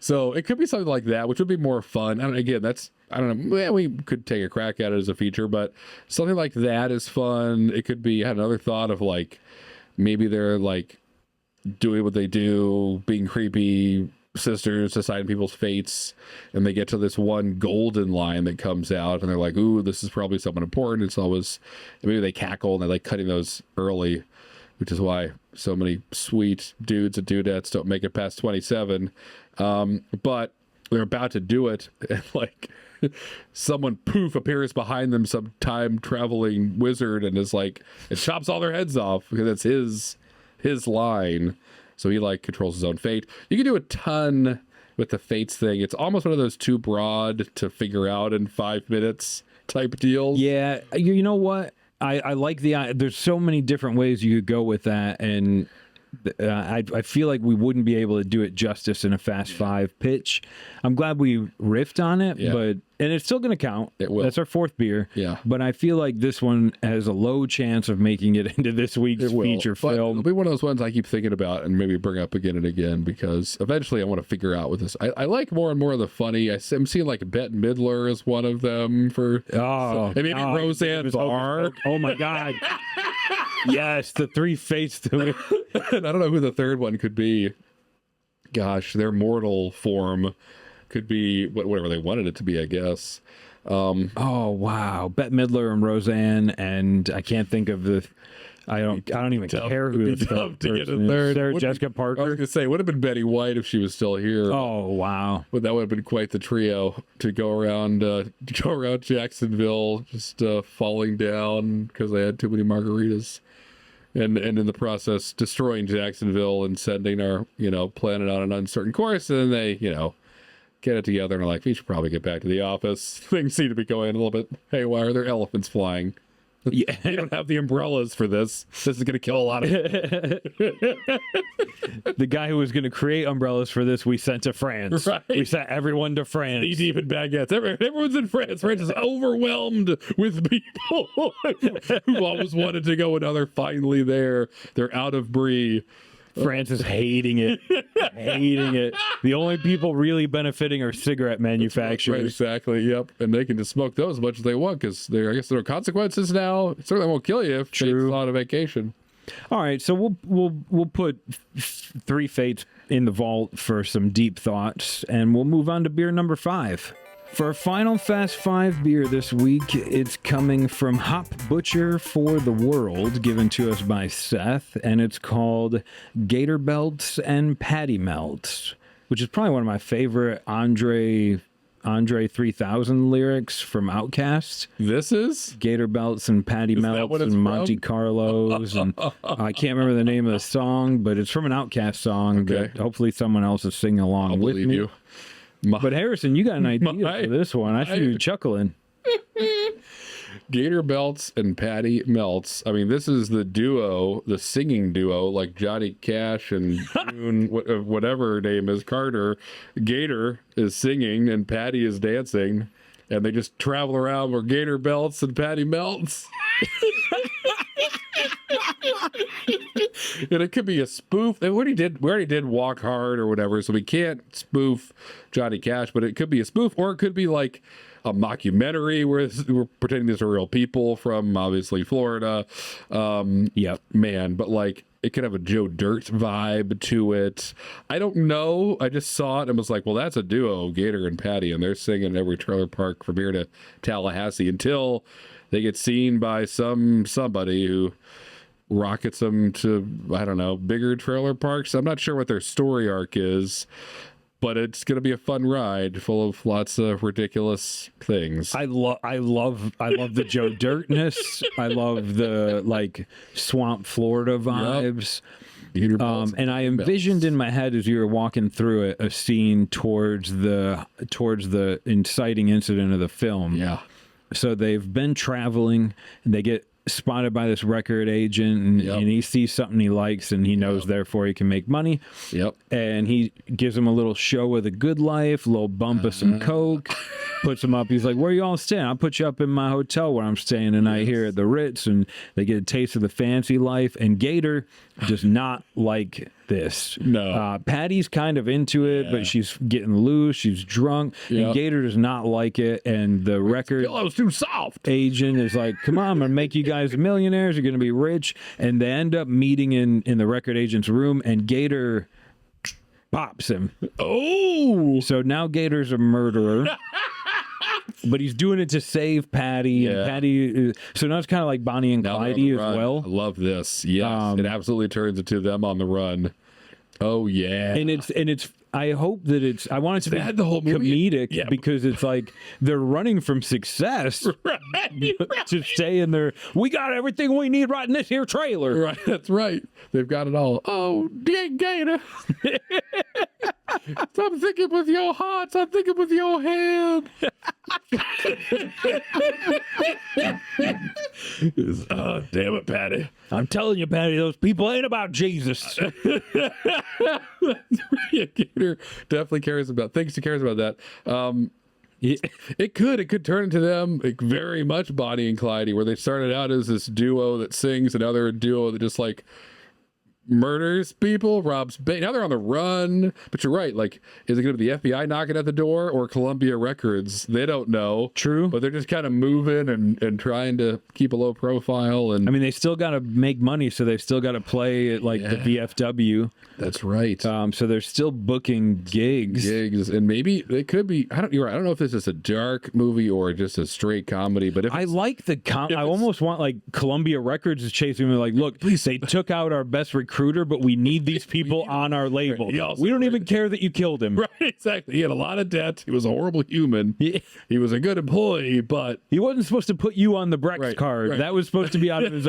So it could be something like that, which would be more fun. I don't know. We could take a crack at it as a feature, but something like that is fun. It could be. I had another thought of like, maybe they're like doing what they do, being creepy sisters, deciding people's fates, and they get to this one golden line that comes out, and they're like, ooh, this is probably someone important. It's always, maybe they cackle, and they like cutting those early, which is why so many sweet dudes and dudettes don't make it past 27. But they're about to do it, and like someone poof appears behind them, some time traveling wizard, and is like, it chops all their heads off because it's his line. So he like controls his own fate. You can do a ton with the fates thing. It's almost one of those too broad to figure out in 5 minutes type deals. Yeah, you know what? I like there's so many different ways you could go with that, and I feel like we wouldn't be able to do it justice in a Fast Five pitch. I'm glad we riffed on it, but and it's still going to count. It will. That's our fourth beer. Yeah. But I feel like this one has a low chance of making it into this week's feature But film. it'll be one of those ones I keep thinking about and maybe bring up again and again, because eventually I want to figure out what this. I like more and more of the funny. I'm seeing like Bette Midler is one of them for. And maybe Roseanne Barr. Oh my God. Yes, the three fates to it. And I don't know who the third one could be. Gosh, their mortal form could be whatever they wanted it to be, I guess. Oh wow, Bette Midler and Roseanne, and I can't think of the. I don't even care who the third person is. Sarah Jessica Parker. I was gonna say, it would have been Betty White if she was still here. Oh wow, but that would have been quite the trio to go around Jacksonville, just falling down because they had too many margaritas. And in the process, destroying Jacksonville and sending our, planet on an uncertain course. And then they, get it together and are like, we should probably get back to the office. Things seem to be going a little bit haywire. There are elephants flying. Yeah. You don't have the umbrellas for this. This is going to kill a lot of people. The guy who was going to create umbrellas for this, we sent to France. Right. We sent everyone to France. Knee deep in baguettes. Everyone's in France. France is overwhelmed with people who always wanted to go, and now they're finally there. They're out of brie. France is hating it. Hating it. The only people really benefiting are cigarette manufacturers. Right, exactly. Yep. And they can just smoke those as much as they want, because I guess there are consequences now. It certainly won't kill you if it's on a vacation. All right, so we'll put three fates in the vault for some deep thoughts, and we'll move on to beer number 5. For our final Fast Five beer this week, it's coming from Hop Butcher for the World, given to us by Seth, and it's called Gator Belts and Patty Melts, which is probably one of my favorite Andre 3000 lyrics from Outkast. This is Gator Belts and Patty Melts and Monte Carlos, and I can't remember the name of the song, but it's from an Outkast song that hopefully someone else is singing along with me. You. But Harrison, you got an idea for this one. I see you chuckling. Gator Belts and Patty Melts. I mean, this is the duo, the singing duo, like Johnny Cash and June, whatever her name is, Carter. Gator is singing and Patty is dancing, and they just travel around with Gator Belts and Patty Melts. And it could be a spoof. We already did Walk Hard or whatever, so we can't spoof Johnny Cash, but it could be a spoof, or it could be like a mockumentary where we're pretending these are real people from obviously Florida. Man, but like it could have a Joe Dirt vibe to it. I don't know. I just saw it and was like, well, that's a duo, Gator and Patty, and they're singing every trailer park from here to Tallahassee until they get seen by somebody who rockets them to, I don't know, bigger trailer parks. I'm not sure what their story arc is, but it's going to be a fun ride full of lots of ridiculous things. I love the Joe Dirtness. I love the like swamp Florida vibes. Yep. And I envisioned in my head as you were walking through it a scene towards the inciting incident of the film. Yeah. So they've been traveling and they get spotted by this record agent, and he sees something he likes, and he knows therefore he can make money. Yep. And he gives him a little show of the good life, a little bump of some coke, puts him up. He's like, where are you all staying? I'll put you up in my hotel where I'm staying tonight here at the Ritz. And they get a taste of the fancy life. And Gator does not like this. No. Patty's kind of into it, but she's getting loose. She's drunk. And Gator does not like it. And the record was too soft. agent is like, come on, I'm going to make you guys millionaires. You're going to be rich. And they end up meeting in the record agent's room, and Gator pops him. Oh. So now Gator's a murderer. But he's doing it to save Patty, and Patty. So now it's kind of like Bonnie and Clyde as well. I love this. Yes, it absolutely turns into them on the run. Oh yeah, and it's. I hope that it's. I want it to They be had the whole movie. comedic because it's like they're running from success to stay in their. We got everything we need right in this here trailer. Right, that's right. They've got it all. Oh, dang Gator. Stop thinking with your heart. Stop thinking with your head. Oh, damn it, Patty. I'm telling you, Patty, those people ain't about Jesus. Yeah, Gator definitely cares about that. It could turn into them like, very much Bonnie and Clyde, where they started out as this duo that sings, another duo that just like murders people, robs bank. Now they're on the run. But you're right. Like, is it going to be the FBI knocking at the door or Columbia Records? They don't know. True. But they're just kind of moving and trying to keep a low profile. And I mean, they still got to make money, so they've still got to play at like the VFW. That's right. So they're still booking gigs. And maybe they could be. You're right. I don't know if this is a dark movie or just a straight comedy. But if I like the I almost want like Columbia Records is chasing me. Like, look, they took out our best recruiter, but we need these people on our label. We don't even care that you killed him. Right, exactly. He had a lot of debt. He was a horrible human. He was a good employee, but he wasn't supposed to put you on the Brex card. Right. That was supposed to be out of his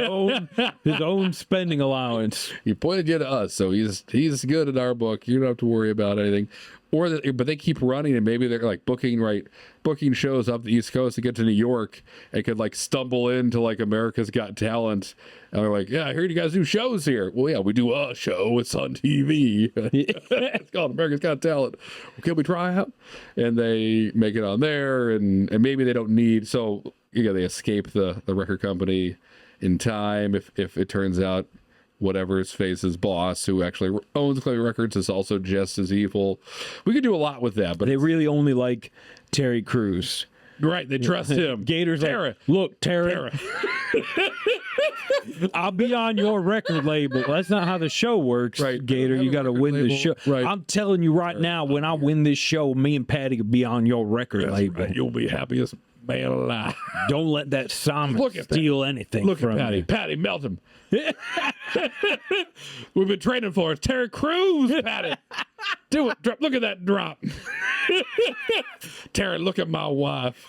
own spending allowance. He pointed you to us, so he's good in our book. You don't have to worry about anything. But they keep running, and maybe they're like booking shows up the East Coast to get to New York, and could like stumble into like America's Got Talent, and they're like, "Yeah, I heard you guys do shows here." Well, yeah, we do a show. It's on TV. It's called America's Got Talent. Can we try out? And they make it on there, and maybe they don't need. So they escape the record company in time if it turns out whatever his face's boss, who actually owns Columbia Records, is also just as evil. We could do a lot with that, but they really only like Terry Crews. Right, they trust him. Gator's Tara. like, look, Tara. I'll be on your record label. That's not how the show works, right. Gator. You got to win the show. Right. I'm telling you right now, when I win this show, me and Patty will be on your record label. Right. You'll be happiest man alive. Don't let that Simon steal anything Look from at Patty. you. Patty, melt him. We've been training for it. Terry Crews, Patty. Do it. Look at that drop. Terry, look at my wife.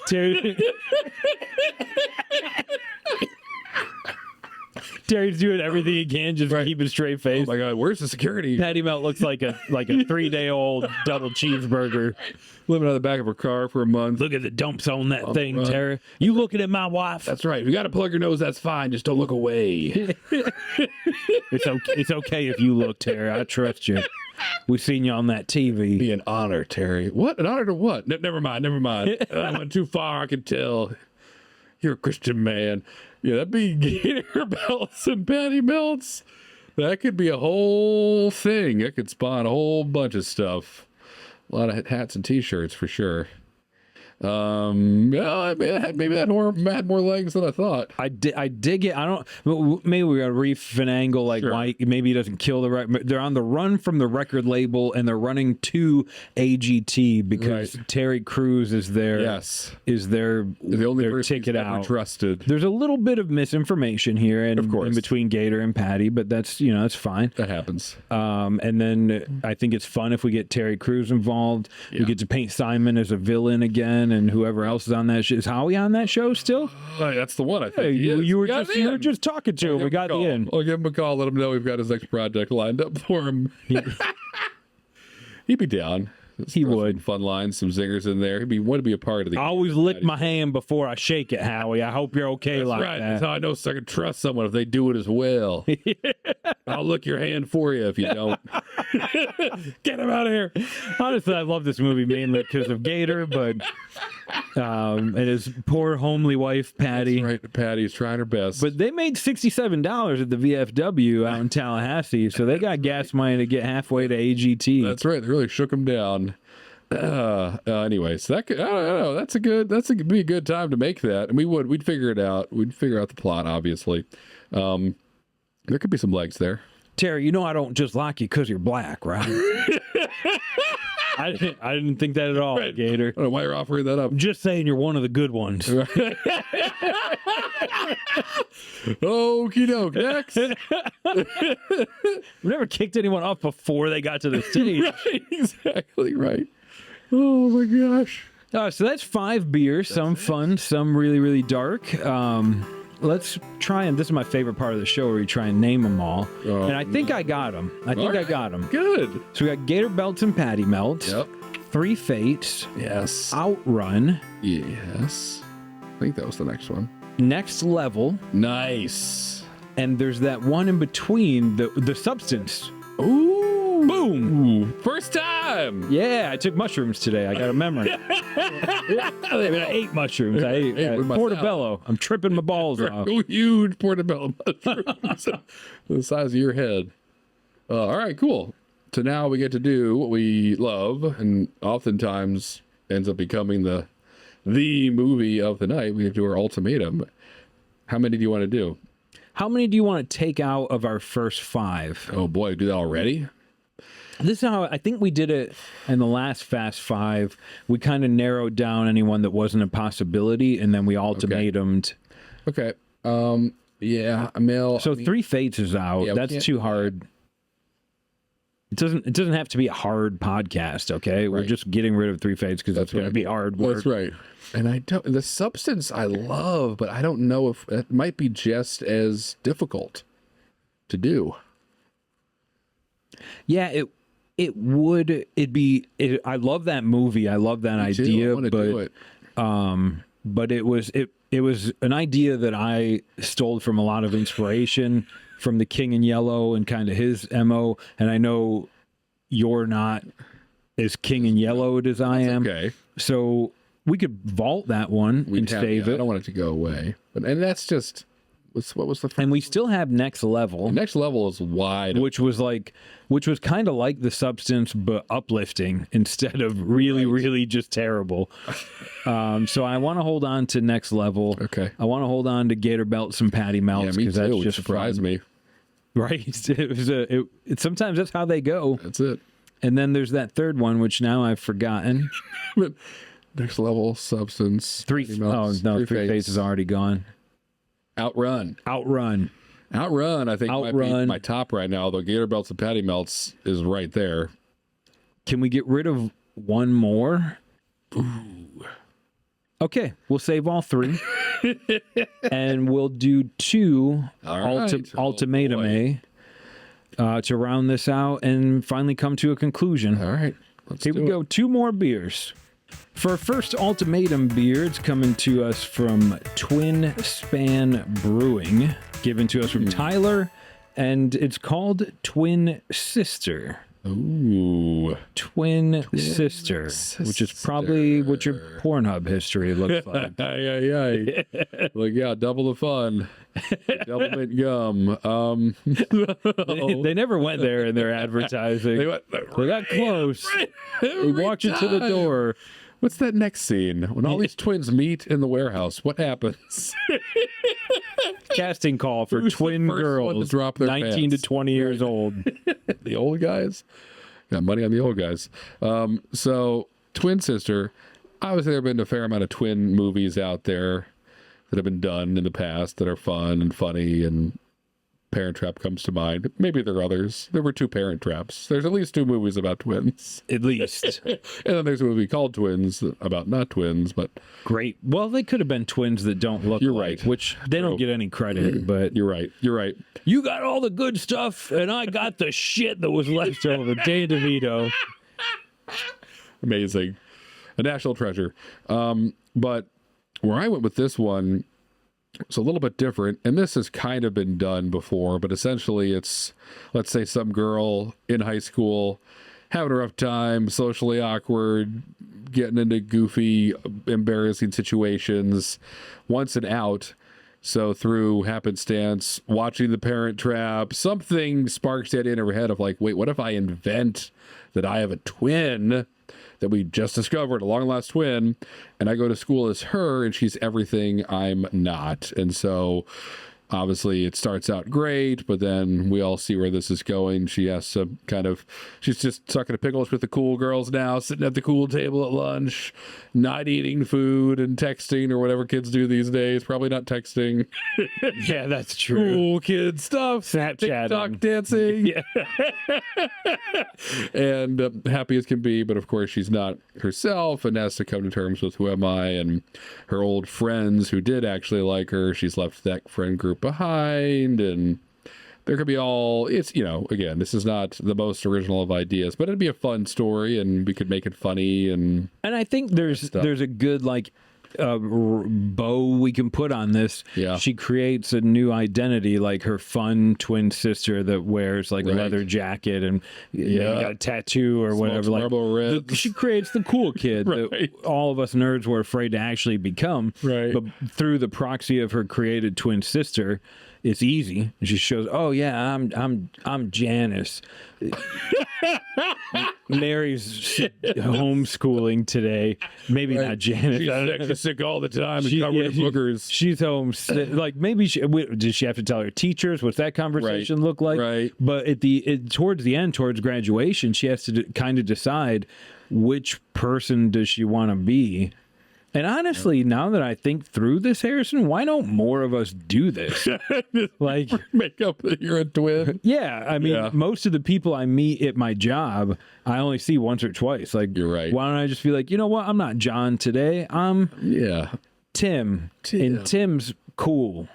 Terry's doing everything he can just to keep a straight face. Oh my God, where's the security? Patty Melt looks like a 3-day-old double cheeseburger. Living on the back of her car for a month. Look at the dumps on that thing, Terry. You looking at my wife? That's right. If you got to plug your nose, that's fine. Just don't look away. It's okay if you look, Terry. I trust you. We've seen you on that TV. Be an honor, Terry. What? An honor to what? Never mind. I went too far. I can tell. You're a Christian man. Yeah, that'd be Gator Melts and Patty Melts. That could be a whole thing. That could spawn a whole bunch of stuff. A lot of hats and T-shirts for sure. Well, maybe that horror had more legs than I thought. I dig it. I don't. Maybe we got to refinagle like why maybe he doesn't kill the record. They're on the run from the record label and they're running to AGT because Terry Crews is their the only their person ticket ever out. Trusted. There's a little bit of misinformation here, and in between Gator and Patty, but that's that's fine. That happens. And then I think it's fun if we get Terry Crews involved. Yeah. We get to paint Simon as a villain again. And whoever else is on that show. Is Howie on that show still? That's the one, I think. You were just talking to him. We got the in. I'll give him a call, let him know we've got his next project lined up for him. He'd be down. He would. Fun lines, some zingers in there. He'd want to be a part of the. I always lick my hand before I shake it, Howie. I hope you're okay. That's like right. that. That's how I know I can trust someone if they do it as well. I'll lick your hand for you if you don't. Get him out of here. Honestly, I love this movie mainly because of Gator, but and his poor homely wife Patty. That's right, Patty's trying her best. But they made $67 at the VFW out in Tallahassee, so they got gas money to get halfway to AGT. That's right. They really shook him down. Anyway, so that could, I don't know. Be a good time to make that, and we'd figure it out. We'd figure out the plot, obviously. There could be some legs there. Terry, I don't just like you because you're black, right? I didn't think that at all, Gator. I don't know why you're offering that up. Just saying you're one of the good ones. Okie doke. Next. We never kicked anyone off before they got to the stage. Right, exactly right. Oh my gosh. So that's 5 beers, some fun, some really, really dark. Let's try, and this is my favorite part of the show where we try and name them all. And I think I got them. I got them. Good. So we got Gator Belts and Patty Melts. Yep. 3 Fates. Yes. Outrun. Yes. I think that was the next one. Next Level. Nice. And there's that one in between, the Substance. Ooh. Boom. First time. Yeah, I took mushrooms today. I got a memory. I ate mushrooms. I ate with myself. portobello. I'm tripping my balls off. Huge portobello mushrooms. The size of your head. All right, cool. So now we get to do what we love and oftentimes ends up becoming the movie of the night. We have to do our ultimatum. How many do you want to do? How many do you want to take out of our first 5? Oh boy, do that already? This is how I think we did it in the last Fast 5. We kind of narrowed down anyone that wasn't a possibility, and then we ultimatumed. Okay. Yeah, Mel. So 3 Fates is out. Yeah, That's too hard. It doesn't have to be a hard podcast, okay? We're just getting rid of 3 Fates because that's going to be hard work. That's right. And the Substance I love, but I don't know if it might be just as difficult to do. Yeah, I love that movie. I love that idea, but it was an idea that I stole from a lot of inspiration from the King in Yellow and kind of his MO. And I know you're not as King in Yellow as I am. Okay. So we could vault that one and save it. I don't want it to go away. And that's just, what was the first? And we still have Next Level. Next Level is wide. Which was kind of like the Substance, but uplifting instead of really just terrible. So I want to hold on to Next Level. Okay. I want to hold on to Gator Belts and Patty Melts. Yeah, me too. That's just surprised me. Right. Sometimes that's how they go. That's it. And then there's that third one, which now I've forgotten. Next Level, Substance. 3 Fates is already gone. Outrun. I think might be my top right now, although Gator Belts and Patty Melts is right there. Can we get rid of one more? Ooh. Okay, we'll save all 3. And we'll do 2 ultimatum to round this out and finally come to a conclusion. All right. Here we go. 2 more beers. For our first ultimatum beer, it's coming to us from Twin Span Brewing, given to us from Tyler, and it's called Twin Sister. Ooh. Twin Sister, which is probably what your Pornhub history looks like. Yeah. Like, yeah, double the fun. Double mint gum. They never went there in their advertising. They got close. They walked you to the door. What's that next scene? When all these twins meet in the warehouse, what happens? Casting call for twin girls, drop their 19 pants. to 20 years old. The old guys? Got money on the old guys. So, Twin Sister. Obviously, there have been a fair amount of twin movies out there that have been done in the past that are fun and funny, and Parent Trap comes to mind. Maybe there are others. There were 2 Parent Traps. There's at least 2 movies about twins. At least. And then there's a movie called Twins about not twins, but... Great. Well, they could have been twins that don't look You're alike, right. which they don't get any credit, but... You're right. You got all the good stuff, and I got the shit that was left over. Danny DeVito. Amazing. A national treasure. But where I went with this one... It's a little bit different, and this has kind of been done before, but essentially it's, let's say, some girl in high school having a rough time, socially awkward, getting into goofy, embarrassing situations, wants an out. So through happenstance, watching The Parent Trap, something sparks that in her head of like, wait, what if I invent that I have a twin that we just discovered, a long lost twin, and I go to school as her and she's everything I'm not. And so obviously it starts out great, but then we all see where this is going. She has to she's just sucking a pickles with the cool girls now, sitting at the cool table at lunch, not eating food and texting or whatever kids do these days. Probably not texting. Yeah, that's true. Cool kid stuff. Snapchatting. TikTok dancing. Yeah. And happy as can be, but of course she's not herself and has to come to terms with who am I, and her old friends who did actually like her, she's left that friend group behind, and there could be it's, again, this is not the most original of ideas, but it'd be a fun story and we could make it funny. And I think there's a good bow we can put on this. Yeah. She creates a new identity, like her fun twin sister that wears a leather jacket and got a tattoo or whatever. Marlboro Reds. She creates the cool kid that all of us nerds were afraid to actually become. Right. But through the proxy of her created twin sister, it's easy. She shows, oh yeah, I'm Janice. Mary's homeschooling today. Maybe not Janice. She's extra sick all the time and covered in boogers. She's home sick. Maybe did she have to tell her teachers? What's that conversation look like? Right. But towards the end, towards graduation, she has to kind of decide which person does she want to be. And honestly, now that I think through this, Harrison, why don't more of us do this? Make up that you're a twin. Yeah, I mean, most of the people I meet at my job, I only see once or twice. You're right. Why don't I just be like, you know what? I'm not John today. I'm Tim. And Tim's cool.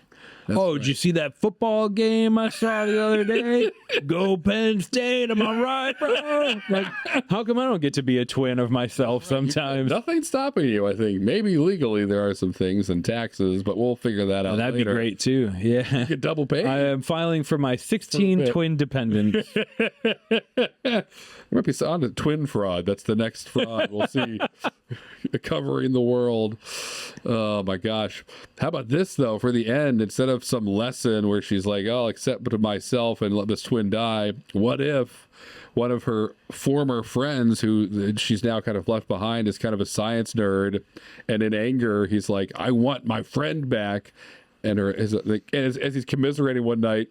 Did you see that football game I saw the other day? Go Penn State, am I right, bro? How come I don't get to be a twin of myself sometimes? Nothing's stopping you, I think. Maybe legally there are some things and taxes, but we'll figure that out That'd later. be great, too. Yeah. You get double pay. I am filing for my 16 twin dependents. Might be on to twin fraud. That's the next fraud. We'll see. Covering the world. Oh my gosh. How about this though? For the end, instead of some lesson where she's like, "I'll accept myself and let this twin die," what if one of her former friends who she's now kind of left behind is kind of a science nerd, and in anger he's like, "I want my friend back." And as he's commiserating one night,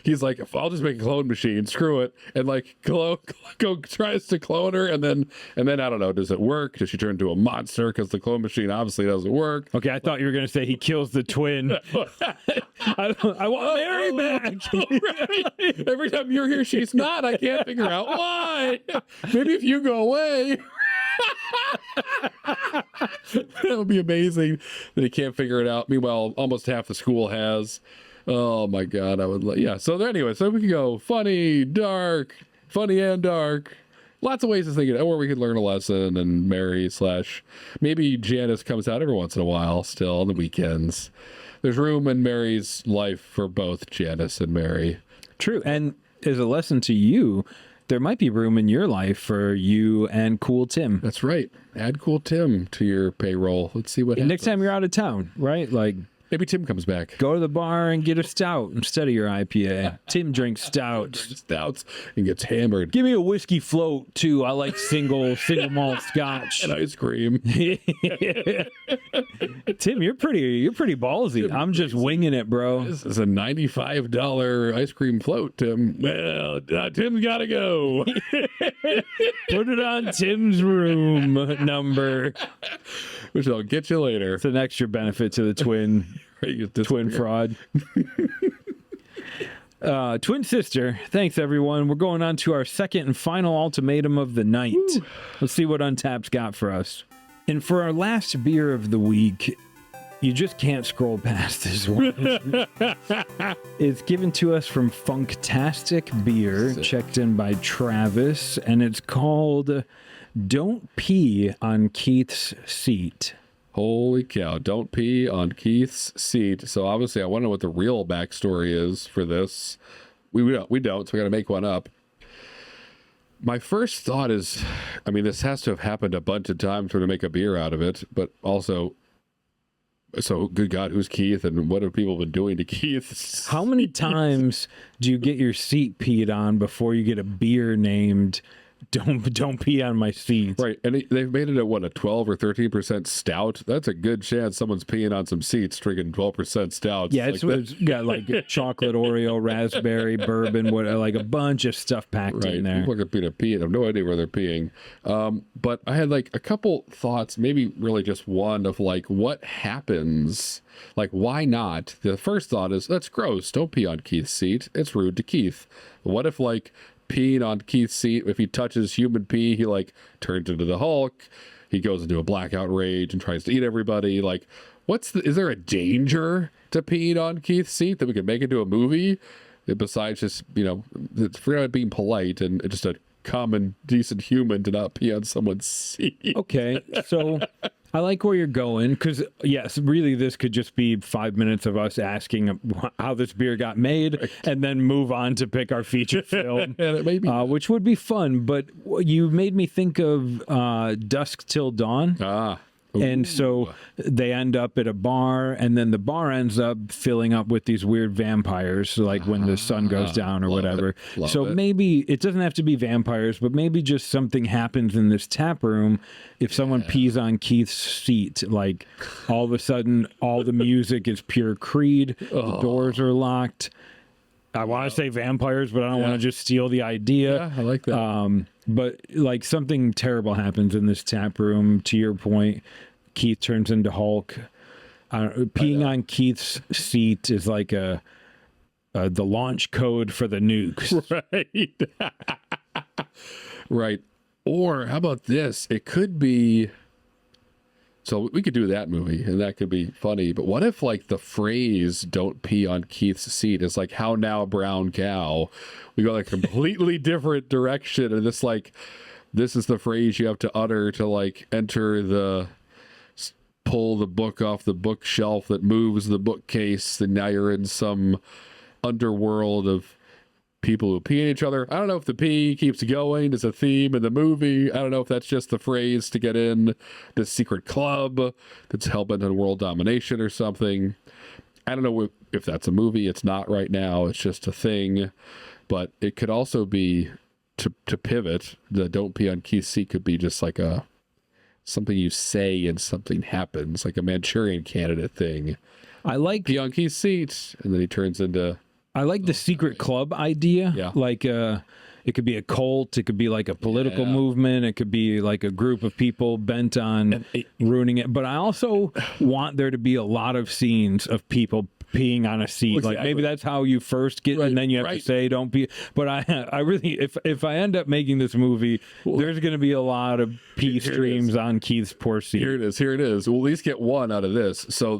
he's like, "I'll just make a clone machine. Screw it!" And tries to clone her, and then I don't know. Does it work? Does she turn into a monster? Because the clone machine obviously doesn't work. Okay, I thought you were going to say he kills the twin. I want Mary back. Right. Every time you're here, she's not. I can't figure out why. Maybe if you go away. That would be amazing that he can't figure it out. Meanwhile, almost half the school has. Oh my God, I would so anyway, so we can go funny and dark. Lots of ways to think it, or we could learn a lesson and Mary / maybe Janice comes out every once in a while still on the weekends. There's room in Mary's life for both Janice and Mary. True. And as a lesson to you, there might be room in your life for you and Cool Tim. That's right. Add Cool Tim to your payroll. Let's see what happens. Next time you're out of town, right? Maybe Tim comes back. Go to the bar and get a stout instead of your IPA. Tim drinks stouts. And gets hammered. Give me a whiskey float too. I like single malt scotch and ice cream. Tim, you're pretty ballsy. I'm just winging it, bro. This is a $95 ice cream float, Tim. Well, Tim's got to go. Put it on Tim's room number. Which I'll get you later. It's an extra benefit to the twin fraud. Twin sister, thanks everyone. We're going on to our second and final ultimatum of the night. Woo. Let's see what Untapped's got for us. And for our last beer of the week, you just can't scroll past this one. It's given to us from Funktastic Beer, checked in by Travis, and it's called Don't Pee on Keith's Seat. Holy cow, don't pee on Keith's seat. So obviously I want to know what the real backstory is for this. We don't, so we got to make one up. My first thought is, I mean, this has to have happened a bunch of times for to make a beer out of it, but also, so good God, who's Keith and what have people been doing to Keith? How many times do you get your seat peed on before you get a beer named don't pee on my seat. Right, and they've made it a 12 or 13% stout. That's a good chance someone's peeing on some seats drinking 12% stouts. Yeah, it's got like chocolate Oreo, raspberry, bourbon, like a bunch of stuff packed in there. People are going to pee and have no idea where they're peeing. But I had like a couple thoughts, maybe really just one, of like what happens. Like, why not? The first thought is, that's gross. Don't pee on Keith's seat. It's rude to Keith. What if, like, peeing on Keith's seat, if he touches human pee, he, like, turns into the Hulk. He goes into a blackout rage and tries to eat everybody. Like, is there a danger to peeing on Keith's seat that we could make into a movie? Besides just, forget about being polite and just a common, decent human to not pee on someone's seat. Okay, so I like where you're going, because yes, really this could just be 5 minutes of us asking how this beer got made, and then move on to pick our feature film, And it may be which would be fun. But you made me think of Dusk Till Dawn. And so they end up at a bar, and then the bar ends up filling up with these weird vampires, like when the sun goes down or whatever. So maybe it doesn't have to be vampires, but maybe just something happens in this tap room. If someone pees on Keith's seat, like all of a sudden, all the music is pure Creed, the doors are locked. I want to say vampires, but I don't want to just steal the idea. Yeah, I like that. But like something terrible happens in this tap room. To your point, Keith turns into Hulk. Peeing on Keith's seat is like the launch code for the nukes. Right. Right. Or how about this? It could be. So we could do that movie, and that could be funny. But what if, like, the phrase "Don't pee on Keith's seat" is like "How now, brown cow"? We go like a completely different direction, and this is the phrase you have to utter to like pull the book off the bookshelf that moves the bookcase. And now you're in some underworld of people who pee at each other. I don't know if the pee keeps going as a theme in the movie. I don't know if that's just the phrase to get in this secret club that's hell-bent on world domination or something. I don't know if that's a movie. It's not right now. It's just a thing. But it could also be, to pivot, the "Don't pee on Keith's seat" could be just like something you say and something happens, like a Manchurian Candidate thing. I like "Pee on Keith's seat," and then he turns into... I like the secret club idea. Yeah. Like it could be a cult. It could be like a political movement. It could be like a group of people bent on ruining it. But I also want there to be a lot of scenes of people peeing on a seat. Exactly. Like maybe that's how you first get, and then you have to say don't pee. But I really, if I end up making this movie, there's going to be a lot of pee streams on Keith's poor seat. Here it is. We'll at least get one out of this. So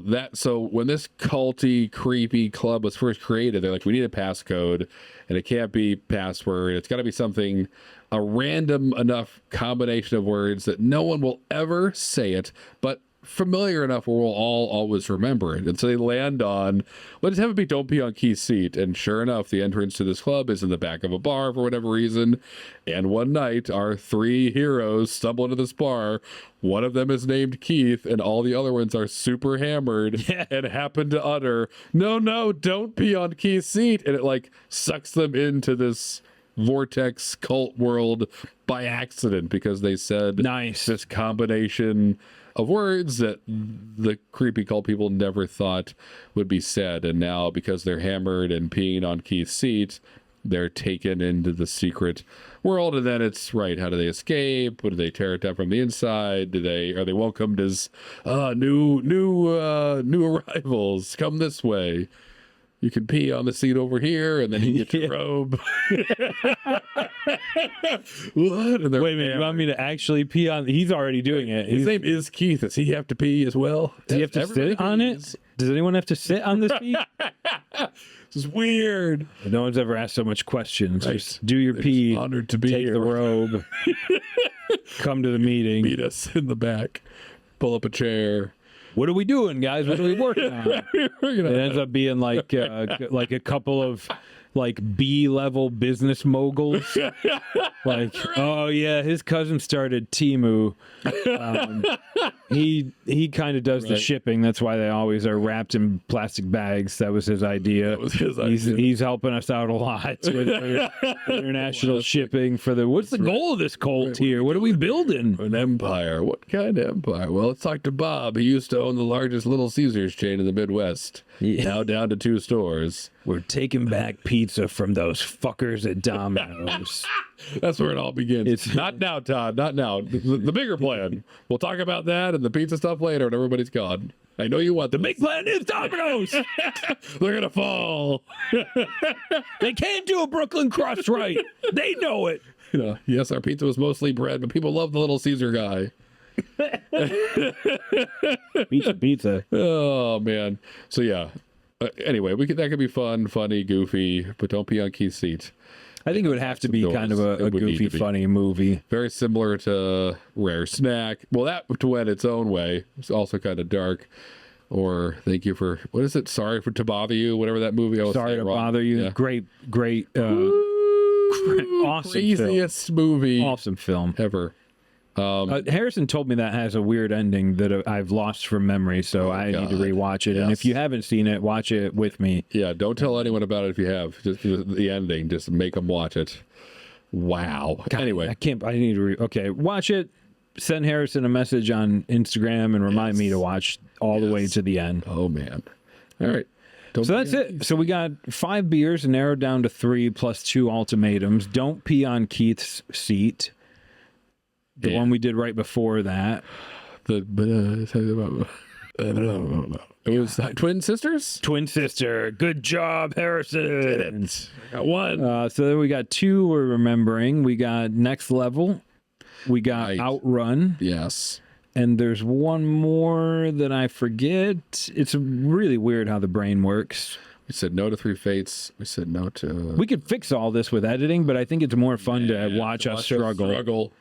when this culty, creepy club was first created, they're like, we need a passcode, and it can't be password. It's got to be something, a random enough combination of words that no one will ever say it, but familiar enough where we'll all always remember it. And so they land on, let's have it be "Don't pee on Keith's seat." And sure enough, the entrance to this club is in the back of a bar for whatever reason. And one night, our three heroes stumble into this bar. One of them is named Keith, and all the other ones are super hammered and happen to utter, no, don't pee on Keith's seat. And it like sucks them into this vortex cult world by accident because they said this combination of words that the creepy cult people never thought would be said. And now, because they're hammered and peeing on Keith's seat, they're taken into the secret world. And then it's, how do they escape? What do they tear it down from the inside? Are they welcomed as new arrivals? Come this way. You can pee on the seat over here, and then you get your robe. What? And wait a minute, you want me to actually pee on? He's already doing it. His name is Keith. Does he have to pee as well? Does he have to sit on it? Does anyone have to sit on the seat? This is weird. No one's ever asked so much questions. Just do your pee. Honored to be take here. The robe. Come to the meeting. Meet us in the back. Pull up a chair. What are we doing, guys? What are we working on? It ends up being like a couple of like B-level business moguls. Like, oh yeah, his cousin started Temu. He kind of does the shipping. That's why they always are wrapped in plastic bags. That was his idea. That was his idea. He's helping us out a lot with international shipping for the. What's the goal of this cult here? What are we building? An empire. What kind of empire? Well, let's talk to Bob. He used to own the largest Little Caesars chain in the Midwest. Yeah. Now down to 2 stores. We're taking back pizza from those fuckers at Domino's. That's where it all begins. It's not now, Todd. Not now. The bigger plan. We'll talk about that and the pizza stuff later when everybody's gone. I know you want The big plan is Domino's. They're gonna fall. They can't do a Brooklyn crust right. They know it. You know, yes, our pizza was mostly bread, but people love the Little Caesar guy. Pizza. Oh man. So yeah. Anyway, that could be fun, funny, goofy, but don't pee on Keith's seat. I think it would have to be kind of a It would need goofy, to be. funny movie. Very similar to Rare Snack. Well, that went its own way. It's also kind of dark. Or thank you for, what is it? Sorry to bother you. Whatever that movie. I was Sorry saying to wrong. bother you. Yeah. Great, awesome Craziest movie film. Awesome film. ever. Harrison told me that has a weird ending that I've lost from memory, so I need to God. rewatch it. And if Yes. you haven't seen it, watch it with me. Yeah, don't tell anyone about it if you have. Just the ending. Just make them watch it. Wow. Anyway. I need to okay, watch it. Send Harrison a message on Instagram and remind me to watch all the way to the end. Oh, man. All right. Don't So that's it. So we got 5 beers narrowed down to 3 plus 2 ultimatums. Don't pee on Keith's seat. The one we did right before that. It was Twin Sisters? Twin sister. Good job, Harrison. Got one. So then we got 2 we're remembering. We got Next Level. We got Right. Outrun. Yes. And there's one more that I forget. It's really weird how the brain works. We said no to 3 Fates. We said no to... We could fix all this with editing, but I think it's more fun to watch us struggle.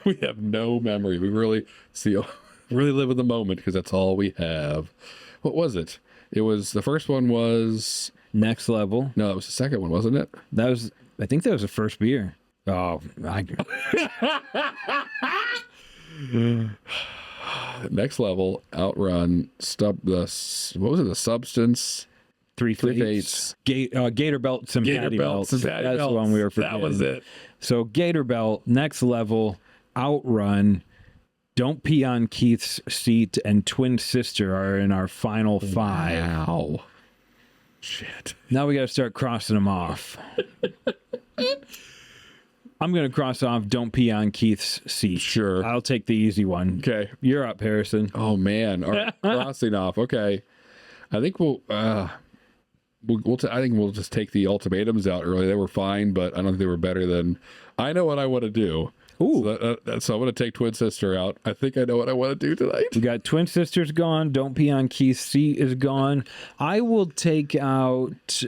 We have no memory. We really live in the moment because that's all we have. What was it? It was, the first one was... Next Level. No, it was the second one, wasn't it? I think that was the first beer. Oh, Next Level, Outrun, what was it? The Substance? 3 Fates. Fates. Gator Belts and Patty Belts. and Patty That's Belts. the one we were forgetting. That was it. So Gator Belt, Next Level, Outrun, Don't Pee on Keith's Seat, and Twin Sister are in our final 5. Wow. Shit. Now we got to start crossing them off. I'm going to cross off Don't Pee on Keith's Seat. Sure. I'll take the easy one. Okay. You're up, Harrison. Oh man. All right. Crossing off. Okay. I think I think we'll just take the ultimatums out early. They were fine, but I don't think they were better than I know what I want to do. Ooh. So I'm going to take Twin Sister out. I think I know what I want to do tonight. We got Twin Sisters gone. Don't Pee on Keith's Seat is gone. I will take out.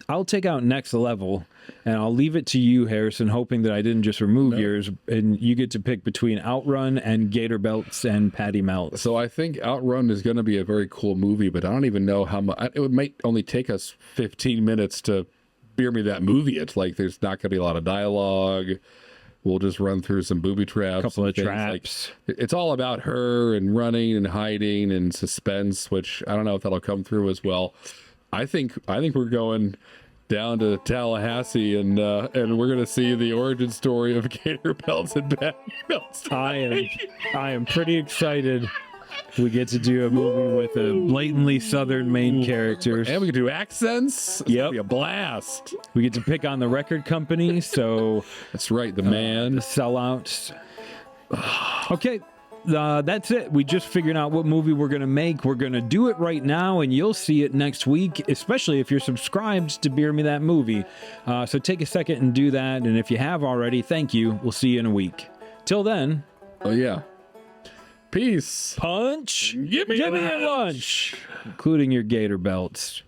I'll take out Next Level, and I'll leave it to you, Harrison, hoping that I didn't just remove yours, and you get to pick between Outrun and Gator Belts and Patty Melts. So I think Outrun is going to be a very cool movie, but I don't even know how much. It might only take us 15 minutes to beer me that movie. It's like there's not going to be a lot of dialogue. We'll just run through some booby traps. Couple of and things. traps. Like, it's all about her and running and hiding and suspense, which I don't know if that'll come through as well. I think we're going down to Tallahassee and we're going to see the origin story of Gator Belts and Patty Belts. I am pretty excited. We get to do a movie with a blatantly Southern main characters. And we can do accents. It's Yep. gonna be a blast. We get to pick on the record company, so That's right, the the man. sellouts. Okay, that's it. We just figured out what movie we're going to make. We're going to do it right now, and you'll see it next week, especially if you're subscribed to Beer Me That Movie. So take a second and do that, and if you have already, thank you. We'll see you in a week. Till then, Oh yeah. Peace. punch. Give me your lunch, including your Gator Belts.